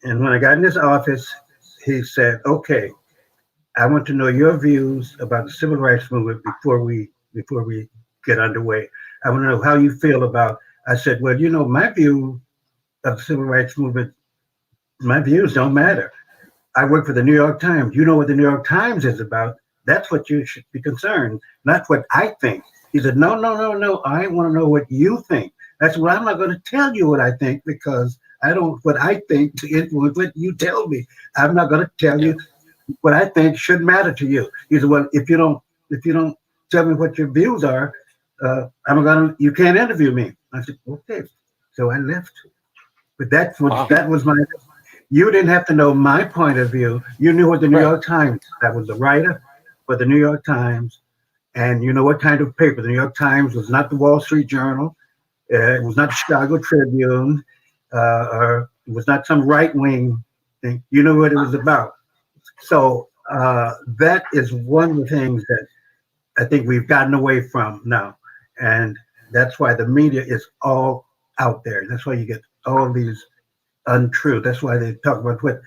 Speaker 5: And when I got in his office, he said, "Okay, I want to know your views about the civil rights movement before we get underway. I want to know how you feel about." I said, "Well, my view of the civil rights movement, my views don't matter. I work for the New York Times. You know what the New York Times is about. That's what you should be concerned, not what I think." He said, No. I want to know what you think. I said, "Well, I'm not going to tell you what I think because I don't want what I think to influence what you tell me. I'm not going to tell you what I think should matter to you." He said, "Well, if you don't tell me what your views are, you can't interview me." I said, "Okay." So I left. But that was my. You didn't have to know my point of view. You knew what the New York Times. That was the writer for the New York Times, and you know what kind of paper. The New York Times was not the Wall Street Journal. It was not the Chicago Tribune, or it was not some right-wing thing. You know what it was about. So that is one of the things that I think we've gotten away from now. And that's why the media is all out there. That's why you get all these untruths. That's why they talk about what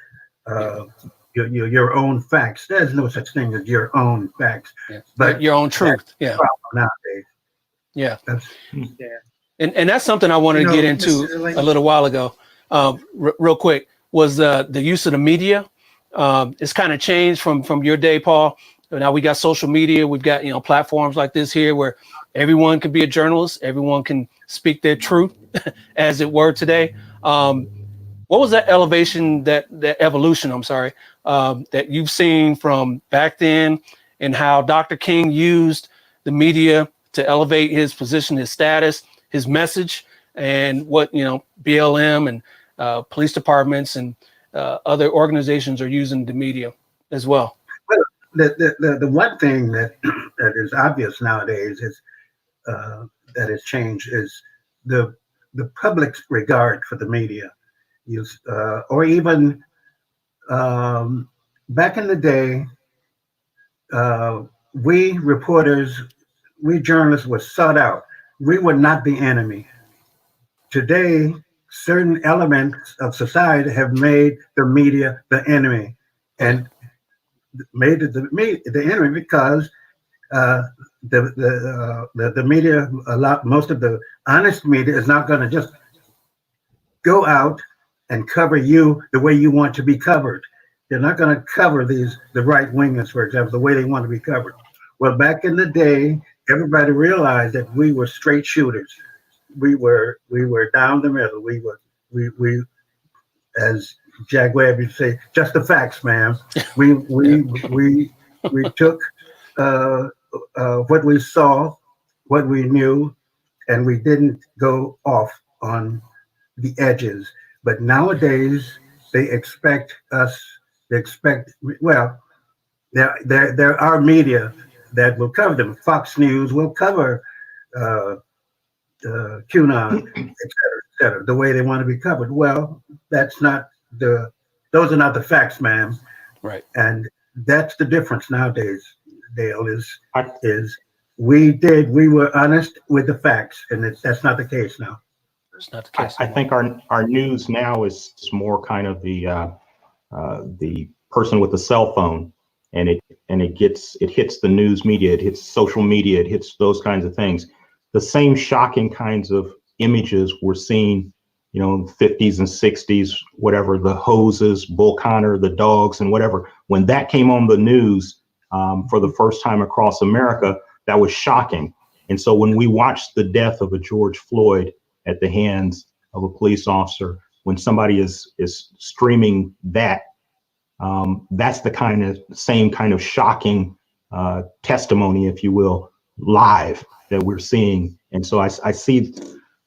Speaker 5: your own facts. There's no such thing as your own facts.
Speaker 1: Yeah.
Speaker 5: But
Speaker 1: your own truth. Yeah.
Speaker 5: Nowadays.
Speaker 1: Yeah.
Speaker 3: Yeah.
Speaker 1: And that's something I wanted to get into a little while ago. Real quick, was the use of the media. It's kind of changed from your day, Paul. Now we got social media. We've got platforms like this here where everyone can be a journalist. Everyone can speak their truth, as it were today. What was that evolution? I'm sorry, that you've seen from back then, and how Dr. King used the media to elevate his position, his status, his message, and what BLM and police departments and other organizations are using the media as well.
Speaker 5: Well, the one thing that is obvious nowadays is that has changed is the the public's regard for the media. Or even back in the day, we reporters, we journalists were sought out. We were not the enemy. Today, certain elements of society have made the media the enemy, and made it the enemy because the media, most of the honest media is not going to just go out and cover you the way you want to be covered. They're not going to cover the right wingers, for example, the way they want to be covered. Well, back in the day, everybody realized that we were straight shooters. We were down the middle. We as Jack Webb would say, just the facts, man. We took what we saw, what we knew, and we didn't go off on the edges. But nowadays, they expect us. Well, there are media that will cover them. Fox News will cover QAnon, et cetera, the way they want to be covered. Well, those are not the facts, ma'am.
Speaker 1: Right.
Speaker 5: And that's the difference nowadays, Dale, is we were honest with the facts, and that's not the case now.
Speaker 1: It's not the case.
Speaker 4: I think our news now is more kind of the person with the cell phone, and it hits the news media, it hits social media, it hits those kinds of things. The same shocking kinds of images we're seeing, in the 50s and 60s, whatever, the hoses, Bull Connor, the dogs, and whatever. When that came on the news for the first time across America, that was shocking. And so when we watched the death of a George Floyd at the hands of a police officer, when somebody is streaming that, that's the same kind of shocking testimony, if you will, live that we're seeing. And so I see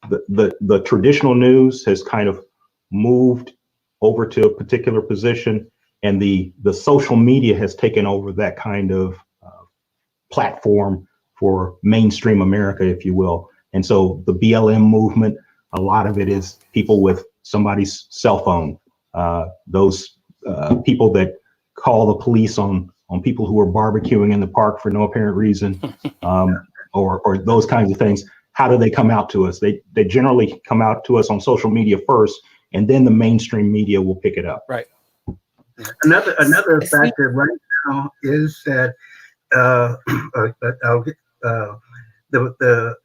Speaker 4: the traditional news has kind of moved over to a particular position, and the social media has taken over that kind of platform for mainstream America, if you will. And so the BLM movement, a lot of it is people with somebody's cell phone, those people that call the police on people who are barbecuing in the park for no apparent reason, or those kinds of things. How do they come out to us? They generally come out to us on social media first, and then the mainstream media will pick it up.
Speaker 1: Right.
Speaker 5: Another factor right now is that the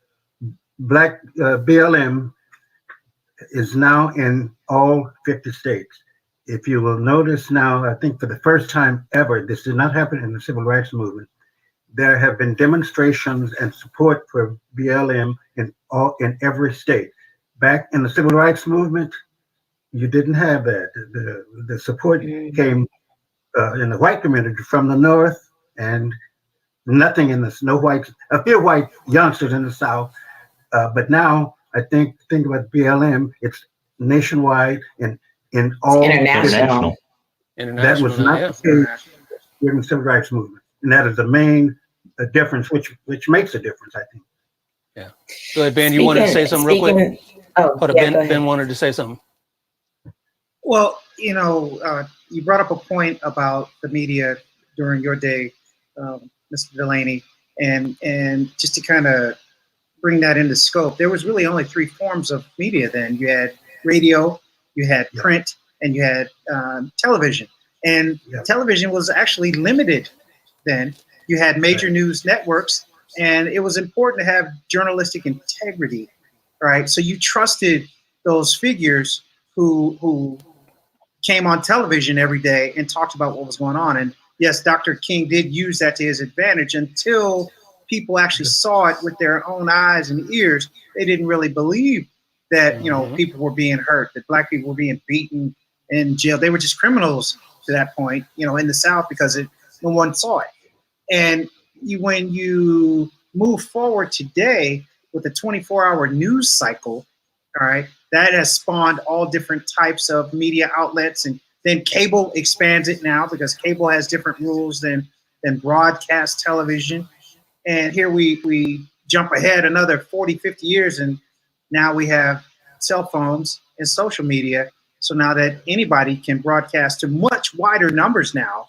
Speaker 5: Black BLM is now in all 50 states. If you will notice now, I think for the first time ever, this did not happen in the civil rights movement. There have been demonstrations and support for BLM in every state. Back in the civil rights movement, you didn't have that. The support came in the white community from the north, and nothing in this. A few white youngsters in the south. But now I think about BLM, it's nationwide and in all
Speaker 2: international.
Speaker 5: That was not the case in the civil rights movement, and that is the main difference, which makes a difference, I think.
Speaker 1: Yeah. Go ahead, Ben. You wanted to say something real quick? Ben wanted to say something.
Speaker 3: Well, you brought up a point about the media during your day, Mr. Delaney, and just to kind of bring that into scope, there was really only three forms of media then. You had radio, you had print, and you had television. And television was actually limited then. You had major news networks, and it was important to have journalistic integrity, right? So you trusted those figures who came on television every day and talked about what was going on. And yes, Dr. King did use that to his advantage until people actually saw it with their own eyes and ears. They didn't really believe that, people were being hurt, that Black people were being beaten in jail. They were just criminals to that point, in the South, because no one saw it. And when you move forward today with the 24-hour news cycle, all right, that has spawned all different types of media outlets, and then cable expands it now because cable has different rules than broadcast television. And here we jump ahead another 40, 50 years, and now we have cell phones and social media. So now that anybody can broadcast to much wider numbers now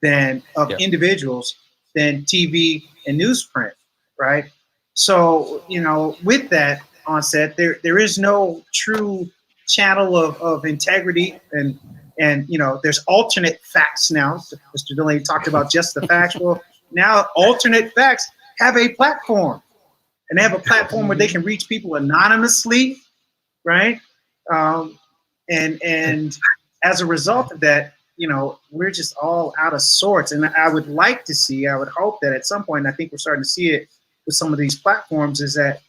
Speaker 3: than of individuals than TV and newsprint, right? So, you know, with that onset, there is no true channel of integrity, and you know, there's alternate facts now. Mr. Delaney talked about just the facts. Well, now alternate facts have a platform, and they have a platform where they can reach people anonymously, right? And as a result of that, you know, we're just all out of sorts. And I would like to see, I would hope that at some point, I think we're starting to see it with some of these platforms, is that,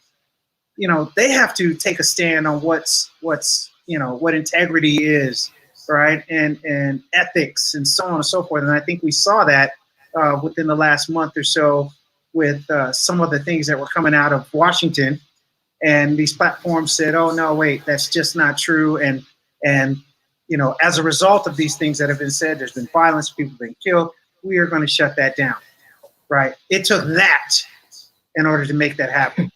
Speaker 3: you know, they have to take a stand on what's you know, what integrity is, right? And ethics and so on and so forth. And I think we saw that within the last month or so with some of the things that were coming out of Washington. And these platforms said, oh, no, wait, that's just not true. And you know, as a result of these things that have been said, there's been violence, people have been killed. We are going to shut that down, right? It took that in order to make that happen,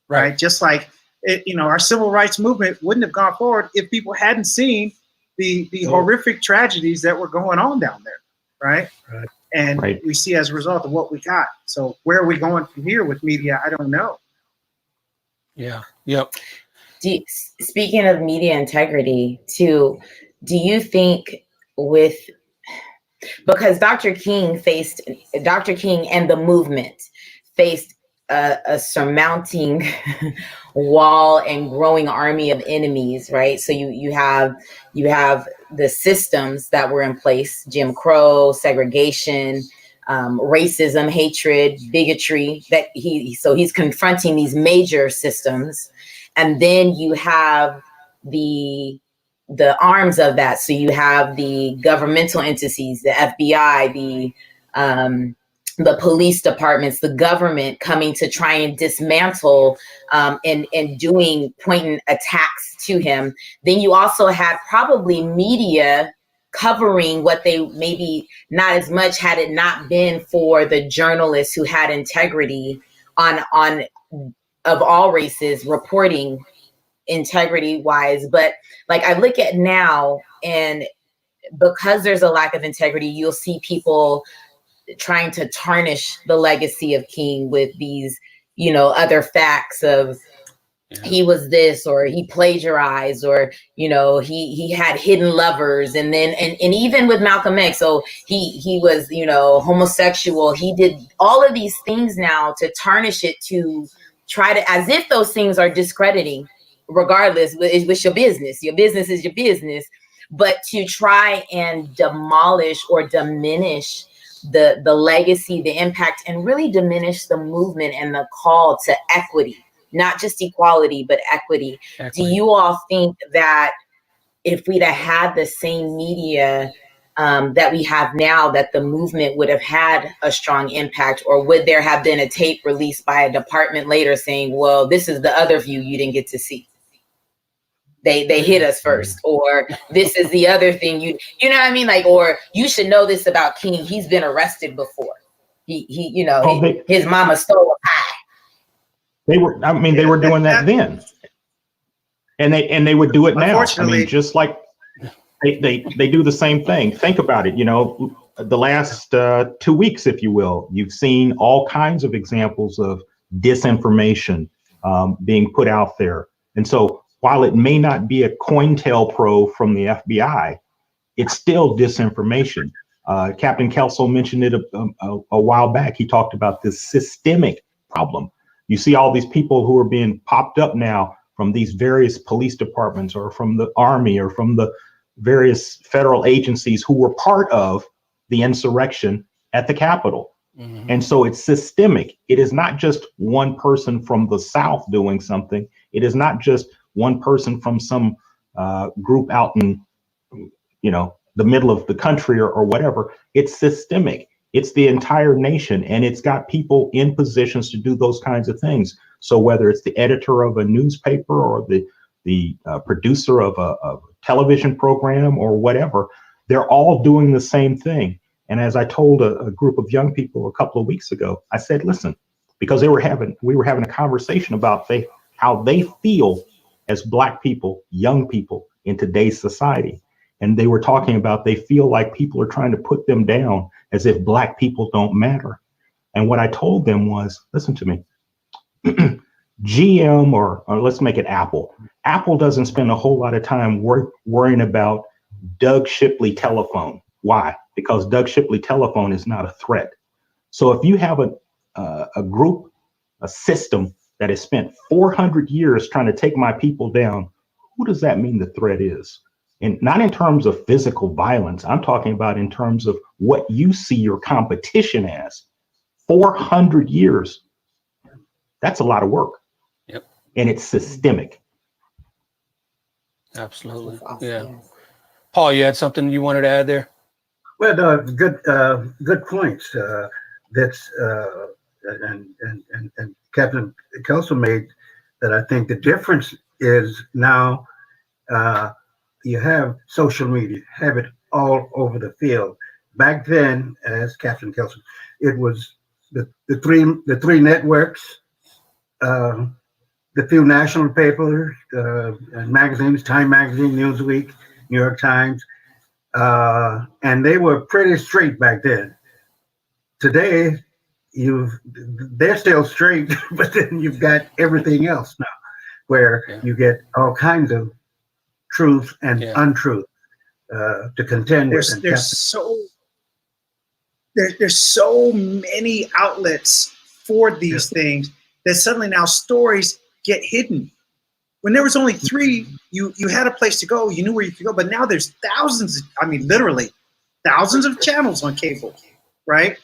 Speaker 3: right? Just like, it, you know, our civil rights movement wouldn't have gone forward if people hadn't seen the horrific tragedies that were going on down there, right? And we see as a result of what we got. So where are we going from here with media? I don't know.
Speaker 1: Yeah. Yep.
Speaker 2: Speaking of media integrity, too, do you think because Dr. King and the movement faced a surmounting wall and growing army of enemies, right? So you have the systems that were in place: Jim Crow, segregation, racism, hatred, bigotry. So he's confronting these major systems, and then you have the arms of that. So you have the governmental entities, the FBI, the police departments, the government coming to try and dismantle and pointing attacks to him. Then you also had probably media covering what they maybe not as much had it not been for the journalists who had integrity on of all races reporting integrity wise. But like I look at now, and because there's a lack of integrity, you'll see people trying to tarnish the legacy of King with these, you know, other facts of he was this, or he plagiarized, or, you know, he had hidden lovers. And then, and even with Malcolm X, so he was, you know, homosexual. He did all of these things now to tarnish it, to try to, as if those things are discrediting. Regardless, it's your business. Your business is your business. But to try and demolish or diminish the legacy, the impact, and really diminish the movement and the call to equity, not just equality, but equity. Do you all think that if we'd have had the same media that we have now, that the movement would have had a strong impact? Or would there have been a tape released by a department later saying, well, this is the other view you didn't get to see? They hit us first, or this is the other thing you know what I mean? Like, or you should know this about King. He's been arrested before. He you know, his mama stole a pie.
Speaker 4: They were doing that then. And they would do it now. I mean, just like they do the same thing. Think about it. You know, the last 2 weeks, if you will, you've seen all kinds of examples of disinformation being put out there. And so while it may not be a COINTELPRO from the FBI, it's still disinformation. Captain Kelso mentioned it a while back. He talked about this systemic problem. You see all these people who are being popped up now from these various police departments, or from the Army, or from the various federal agencies who were part of the insurrection at the Capitol. Mm-hmm. And so it's systemic. It is not just one person from the South doing something. It is not just one person from some group out in, you know, the middle of the country or whatever. It's systemic. It's the entire nation, and it's got people in positions to do those kinds of things. So whether it's the editor of a newspaper, or the producer of a television program, or whatever, they're all doing the same thing. And as I told a group of young people a couple of weeks ago, I said, listen, because we were having a conversation about how they feel as Black people, young people in today's society. And they were talking about they feel like people are trying to put them down as if Black people don't matter. And what I told them was, listen to me, GM or let's make it Apple. Apple doesn't spend a whole lot of time worrying about Doug Shipley telephone. Why? Because Doug Shipley telephone is not a threat. So if you have a group, a system that has spent 400 years trying to take my people down, who does that mean the threat is? And not in terms of physical violence. I'm talking about in terms of what you see your competition as. 400 years. That's a lot of work.
Speaker 1: Yep.
Speaker 4: And it's systemic.
Speaker 1: Absolutely. Yeah. Paul, you had something you wanted to add there?
Speaker 5: Well, good points. That's and Captain Kelso made that. I think the difference is now you have social media, have it all over the field. Back then, as Captain Kelso, it was the three networks, the few national papers and magazines, Time Magazine, Newsweek, New York Times, and they were pretty straight back then. Today, they're still straight, but then you've got everything else now, where you get all kinds of truth and untruth to contend with.
Speaker 3: There's so many outlets for these things that suddenly now stories get hidden. When there was only 3, you had a place to go, you knew where you could go, but now there's thousands, I mean, literally thousands of channels on cable, right?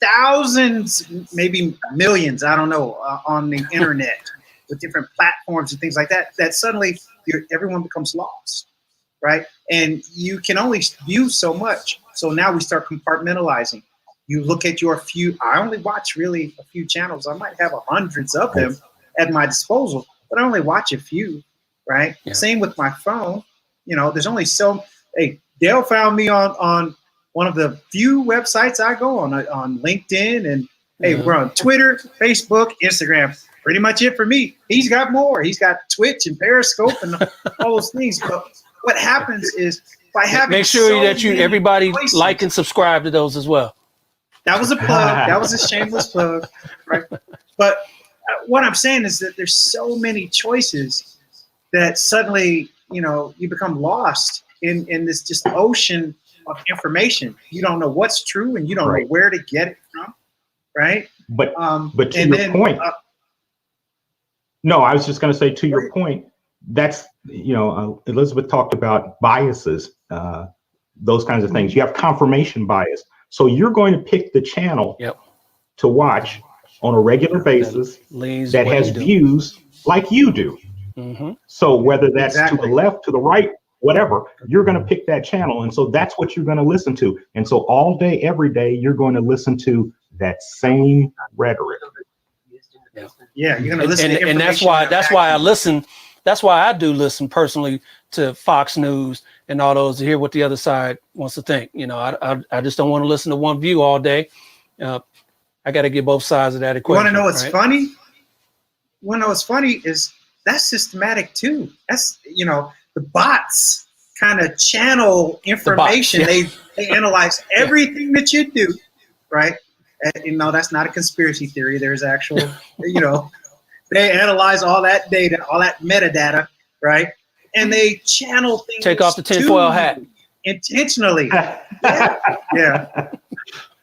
Speaker 3: Thousands, maybe millions, I don't know, on the internet with different platforms and things like that, that suddenly everyone becomes lost, right? And you can only view so much. So now we start compartmentalizing. You look at your few, I only watch really a few channels. I might have hundreds of them at my disposal, but I only watch a few, right? Yeah. Same with my phone. You know, there's only so, hey, Dale found me on one of the few websites I go on LinkedIn, and hey, we're on Twitter, Facebook, Instagram. Pretty much it for me. He's got more. He's got Twitch and Periscope and all those things. But what happens is by having
Speaker 1: make sure that everybody choices, like and subscribe to those as well.
Speaker 3: That was a plug. That was a shameless plug, right? But what I'm saying is that there's so many choices that suddenly, you know, you become lost in this just ocean of information. You don't know what's true, and you don't know where to get it from, right?
Speaker 4: But to your point. No, I was just going to say, to your point, that's, you know, Elizabeth talked about biases, those kinds of things. You have confirmation bias. So you're going to pick the channel to watch on a regular basis that has views like you do. Mm-hmm. So whether that's to the left, to the right, whatever, you're going to pick that channel. And so that's what you're going to listen to. And so all day, every day, you're going to listen to that same rhetoric.
Speaker 3: Yeah, you're gonna listen to
Speaker 1: and that's why I listen. That's why I do listen personally to Fox News and all those to hear what the other side wants to think. You know, I just don't want to listen to one view all day. I got to get both sides of that equation.
Speaker 3: You want to know what's funny? You want to know what's funny is that's systematic too. That's, you know, the bots kind of channel information. They analyze everything that you do, right? And, you know, that's not a conspiracy theory. There's actual, you know, they analyze all that data, all that metadata, right? And they channel things.
Speaker 1: Take off the tinfoil hat.
Speaker 3: Intentionally. Yeah.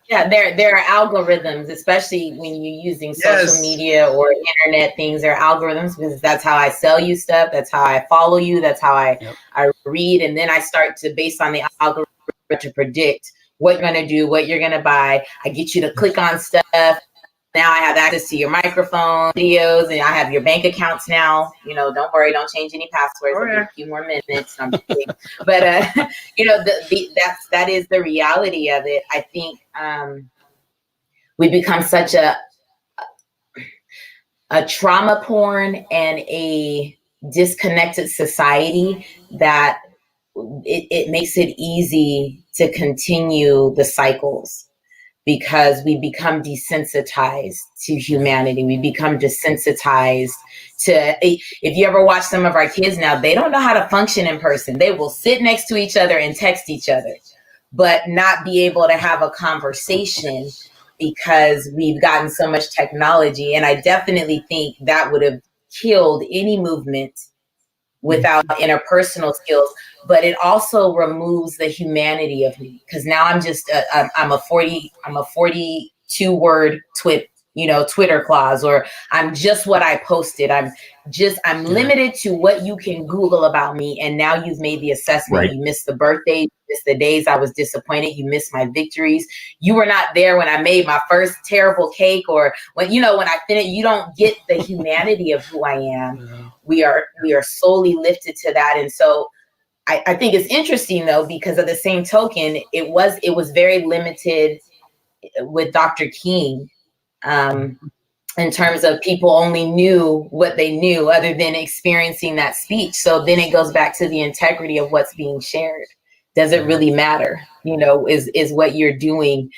Speaker 2: Yeah, there are algorithms, especially when you're using social media or internet things. There are algorithms because that's how I sell you stuff. That's how I follow you. That's how I read. And then I start to, based on the algorithm, to predict what you're going to do, what you're going to buy. I get you to click on stuff. Now I have access to your microphone, videos, and I have your bank accounts now. You know, don't worry, don't change any passwords. I'll give a few more minutes. I'm kidding. But you know, that is the reality of it. I think we become such a trauma porn and a disconnected society that it makes it easy to continue the cycles. because we become desensitized to humanity. We become desensitized to, if you ever watch some of our kids now, they don't know how to function in person. They will sit next to each other and text each other, but not be able to have a conversation because we've gotten so much technology. And I definitely think that would have killed any movement without interpersonal skills. But it also removes the humanity of me, because now I'm just I'm a 42 word Twitter clause, or I'm just what I posted. I'm limited to what you can Google about me. And now you've made the assessment. Right. You missed the birthdays, you missed the days I was disappointed, you missed my victories. You were not there when I made my first terrible cake, or when I finished. You don't get the humanity of who I am. Yeah. We are solely lifted to that. And so I think it's interesting, though, because of the same token, it was very limited with Dr. King, in terms of people only knew what they knew other than experiencing that speech. So then it goes back to the integrity of what's being shared. Does it really matter? Is what you're doing,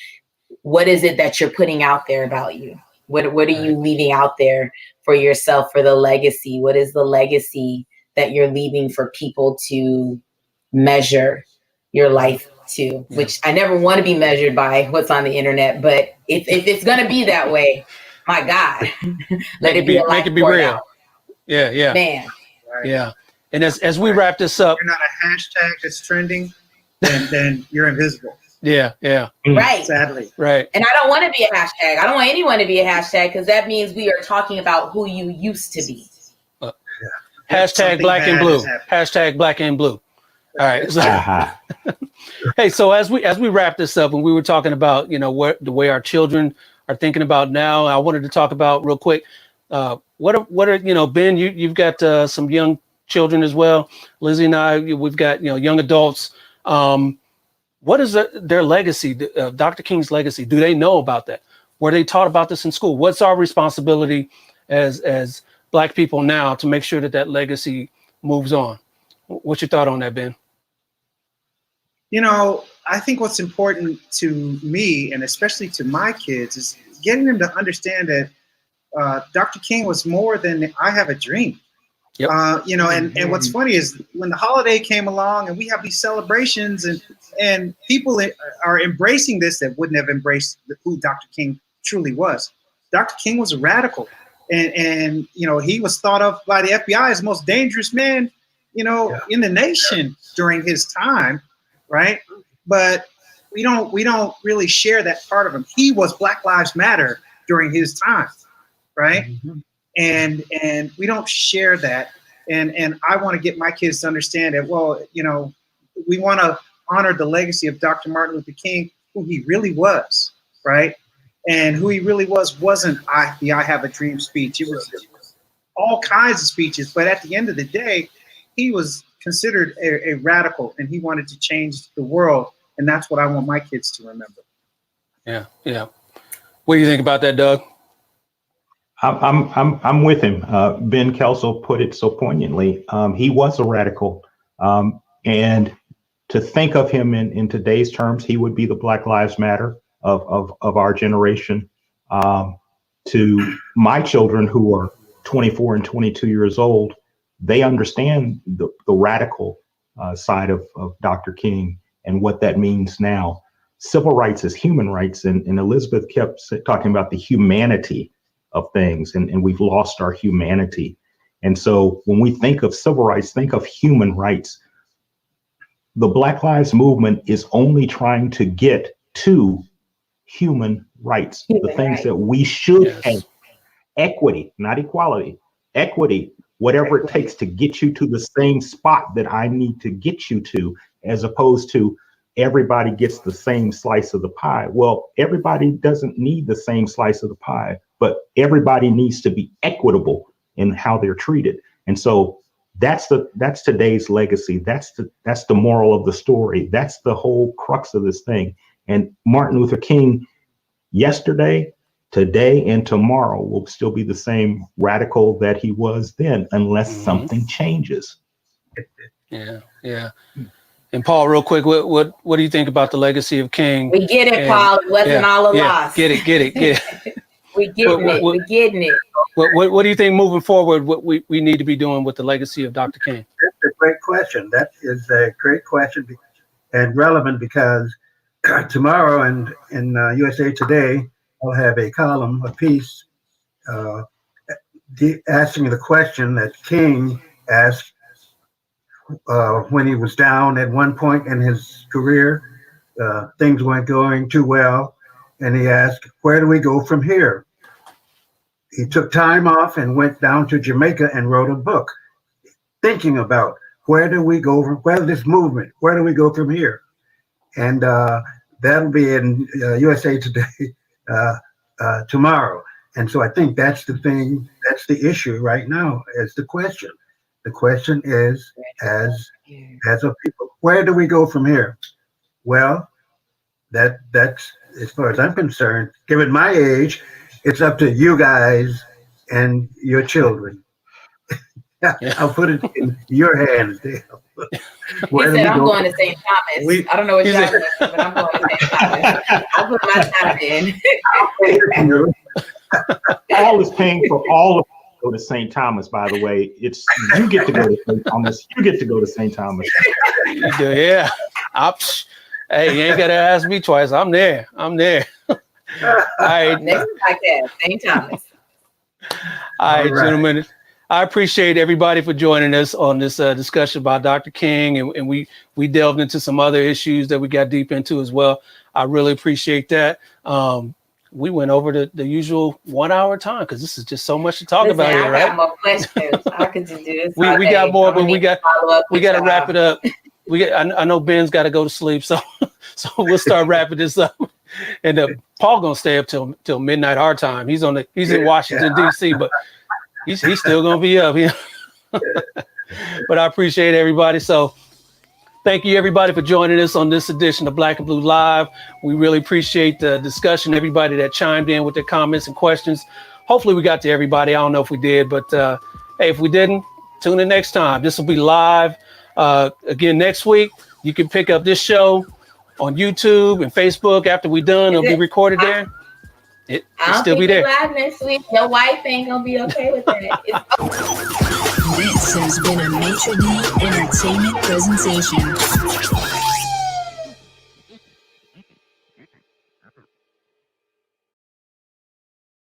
Speaker 2: what is it that you're putting out there about you? What are you leaving out there for yourself, for the legacy? What is the legacy that you're leaving for people to measure your life to? Which I never want to be measured by what's on the internet, but if it's going to be that way, my God, let it be real. Out.
Speaker 1: Yeah.
Speaker 2: Man.
Speaker 3: Right.
Speaker 1: Yeah. And as we wrap this up,
Speaker 3: if you're not a hashtag that's trending, then you're invisible.
Speaker 1: Yeah.
Speaker 2: Right.
Speaker 3: Sadly.
Speaker 1: Right.
Speaker 2: And I don't want to be a hashtag. I don't want anyone to be a hashtag, because that means we are talking about who you used to be.
Speaker 1: Hashtag black and blue. Hashtag black and blue. All right. So, hey, so as we wrap this up, and we were talking about, the way our children are thinking about now, I wanted to talk about real quick. What are Ben, you've got some young children as well. Lizzie and I, we've got, young adults. What is their legacy, Dr. King's legacy? Do they know about that? Were they taught about this in school? What's our responsibility as Black people now to make sure that legacy moves on? What's your thought on that, Ben?
Speaker 3: I think what's important to me, and especially to my kids, is getting them to understand that Dr. King was more than I have a dream. Yep. And what's funny is when the holiday came along and we have these celebrations and people are embracing this that wouldn't have embraced who Dr. King truly was. Dr. King was a radical, and he was thought of by the FBI as the most dangerous man, in the nation during his time, right? But we don't really share that part of him. He was Black Lives Matter during his time, right? Mm-hmm. And we don't share that. And I want to get my kids to understand that, well, we want to honor the legacy of Dr. Martin Luther King, who he really was, right? And who he really wasn't the I Have a Dream speech. It was all kinds of speeches. But at the end of the day, he was considered a radical, and he wanted to change the world. And that's what I want my kids to remember.
Speaker 1: Yeah. What do you think about that, Doug?
Speaker 4: I'm with him. Ben Kelso put it so poignantly. He was a radical, and to think of him in today's terms, he would be the Black Lives Matter of our generation. To my children who are 24 and 22 years old, they understand the radical side of Dr. King and what that means now. Civil rights is human rights, and Elizabeth kept talking about the humanity of things, and we've lost our humanity. And so when we think of civil rights, think of human rights. The Black Lives Movement is only trying to get to human rights, the things that we should have. Equity, not equality, equity, whatever it takes to get you to the same spot that I need to get you to, as opposed to everybody gets the same slice of the pie. Well, everybody doesn't need the same slice of the pie, but everybody needs to be equitable in how they're treated. And so that's today's legacy. That's the moral of the story. That's the whole crux of this thing. And Martin Luther King, yesterday, today, and tomorrow will still be the same radical that he was then, unless something changes.
Speaker 1: Yeah. And Paul, real quick, what do you think about the legacy of King?
Speaker 2: We get it, Paul. It wasn't all a loss.
Speaker 1: Get it.
Speaker 2: We getting it. We getting it.
Speaker 1: What do you think moving forward? What we need to be doing with the legacy of Dr. King?
Speaker 5: That's a great question. That is a great question and relevant because tomorrow in USA Today, I'll have a column, a piece, asking the question that King asked when he was down at one point in his career. Things weren't going too well, and he asked, "Where do we go from here?" He took time off and went down to Jamaica and wrote a book, thinking about where do we go from where this movement, where do we go from here, and that'll be in USA Today tomorrow. And so I think that's the thing, that's the issue right now, is the question. The question is, as a people, where do we go from here? Well, that's as far as I'm concerned, given my age, it's up to you guys and your children. I'll put it in your hands, Dale.
Speaker 2: He said, I'm going to St. Thomas. I don't know what y'all doing, but I'm going to St. Thomas. I'll put my time in.
Speaker 4: Paul is paying for all of us to go to St. Thomas, by the way. It's you get to go to St. Thomas. You get to go to St. Thomas.
Speaker 1: Yeah. Hey, you ain't got to ask me twice. I'm there. All right.
Speaker 2: Next podcast, St. Thomas.
Speaker 1: All right, gentlemen. I appreciate everybody for joining us on this discussion about Dr. King, and we delved into some other issues that we got deep into as well. I really appreciate that. We went over the usual 1 hour time because this is just so much to talk about here, right?
Speaker 2: I got more questions. I could just do this.
Speaker 1: We got more, but we got to wrap it up. I know Ben's got to go to sleep, so we'll start wrapping this up. And Paul gonna stay up till midnight our time. He's in Washington D.C., but he's still gonna be up here. But I appreciate everybody. So thank you everybody for joining us on this edition of Black and Blue Live. We really appreciate the discussion. Everybody that chimed in with their comments and questions. Hopefully we got to everybody. I don't know if we did, but hey, if we didn't, tune in next time. This will be live again next week. You can pick up this show on YouTube and Facebook after we're done. It'll be recorded there. It'll still be there.
Speaker 2: Live next week. Your wife ain't gonna be okay with that.
Speaker 6: This has been a Maitre D Entertainment presentation.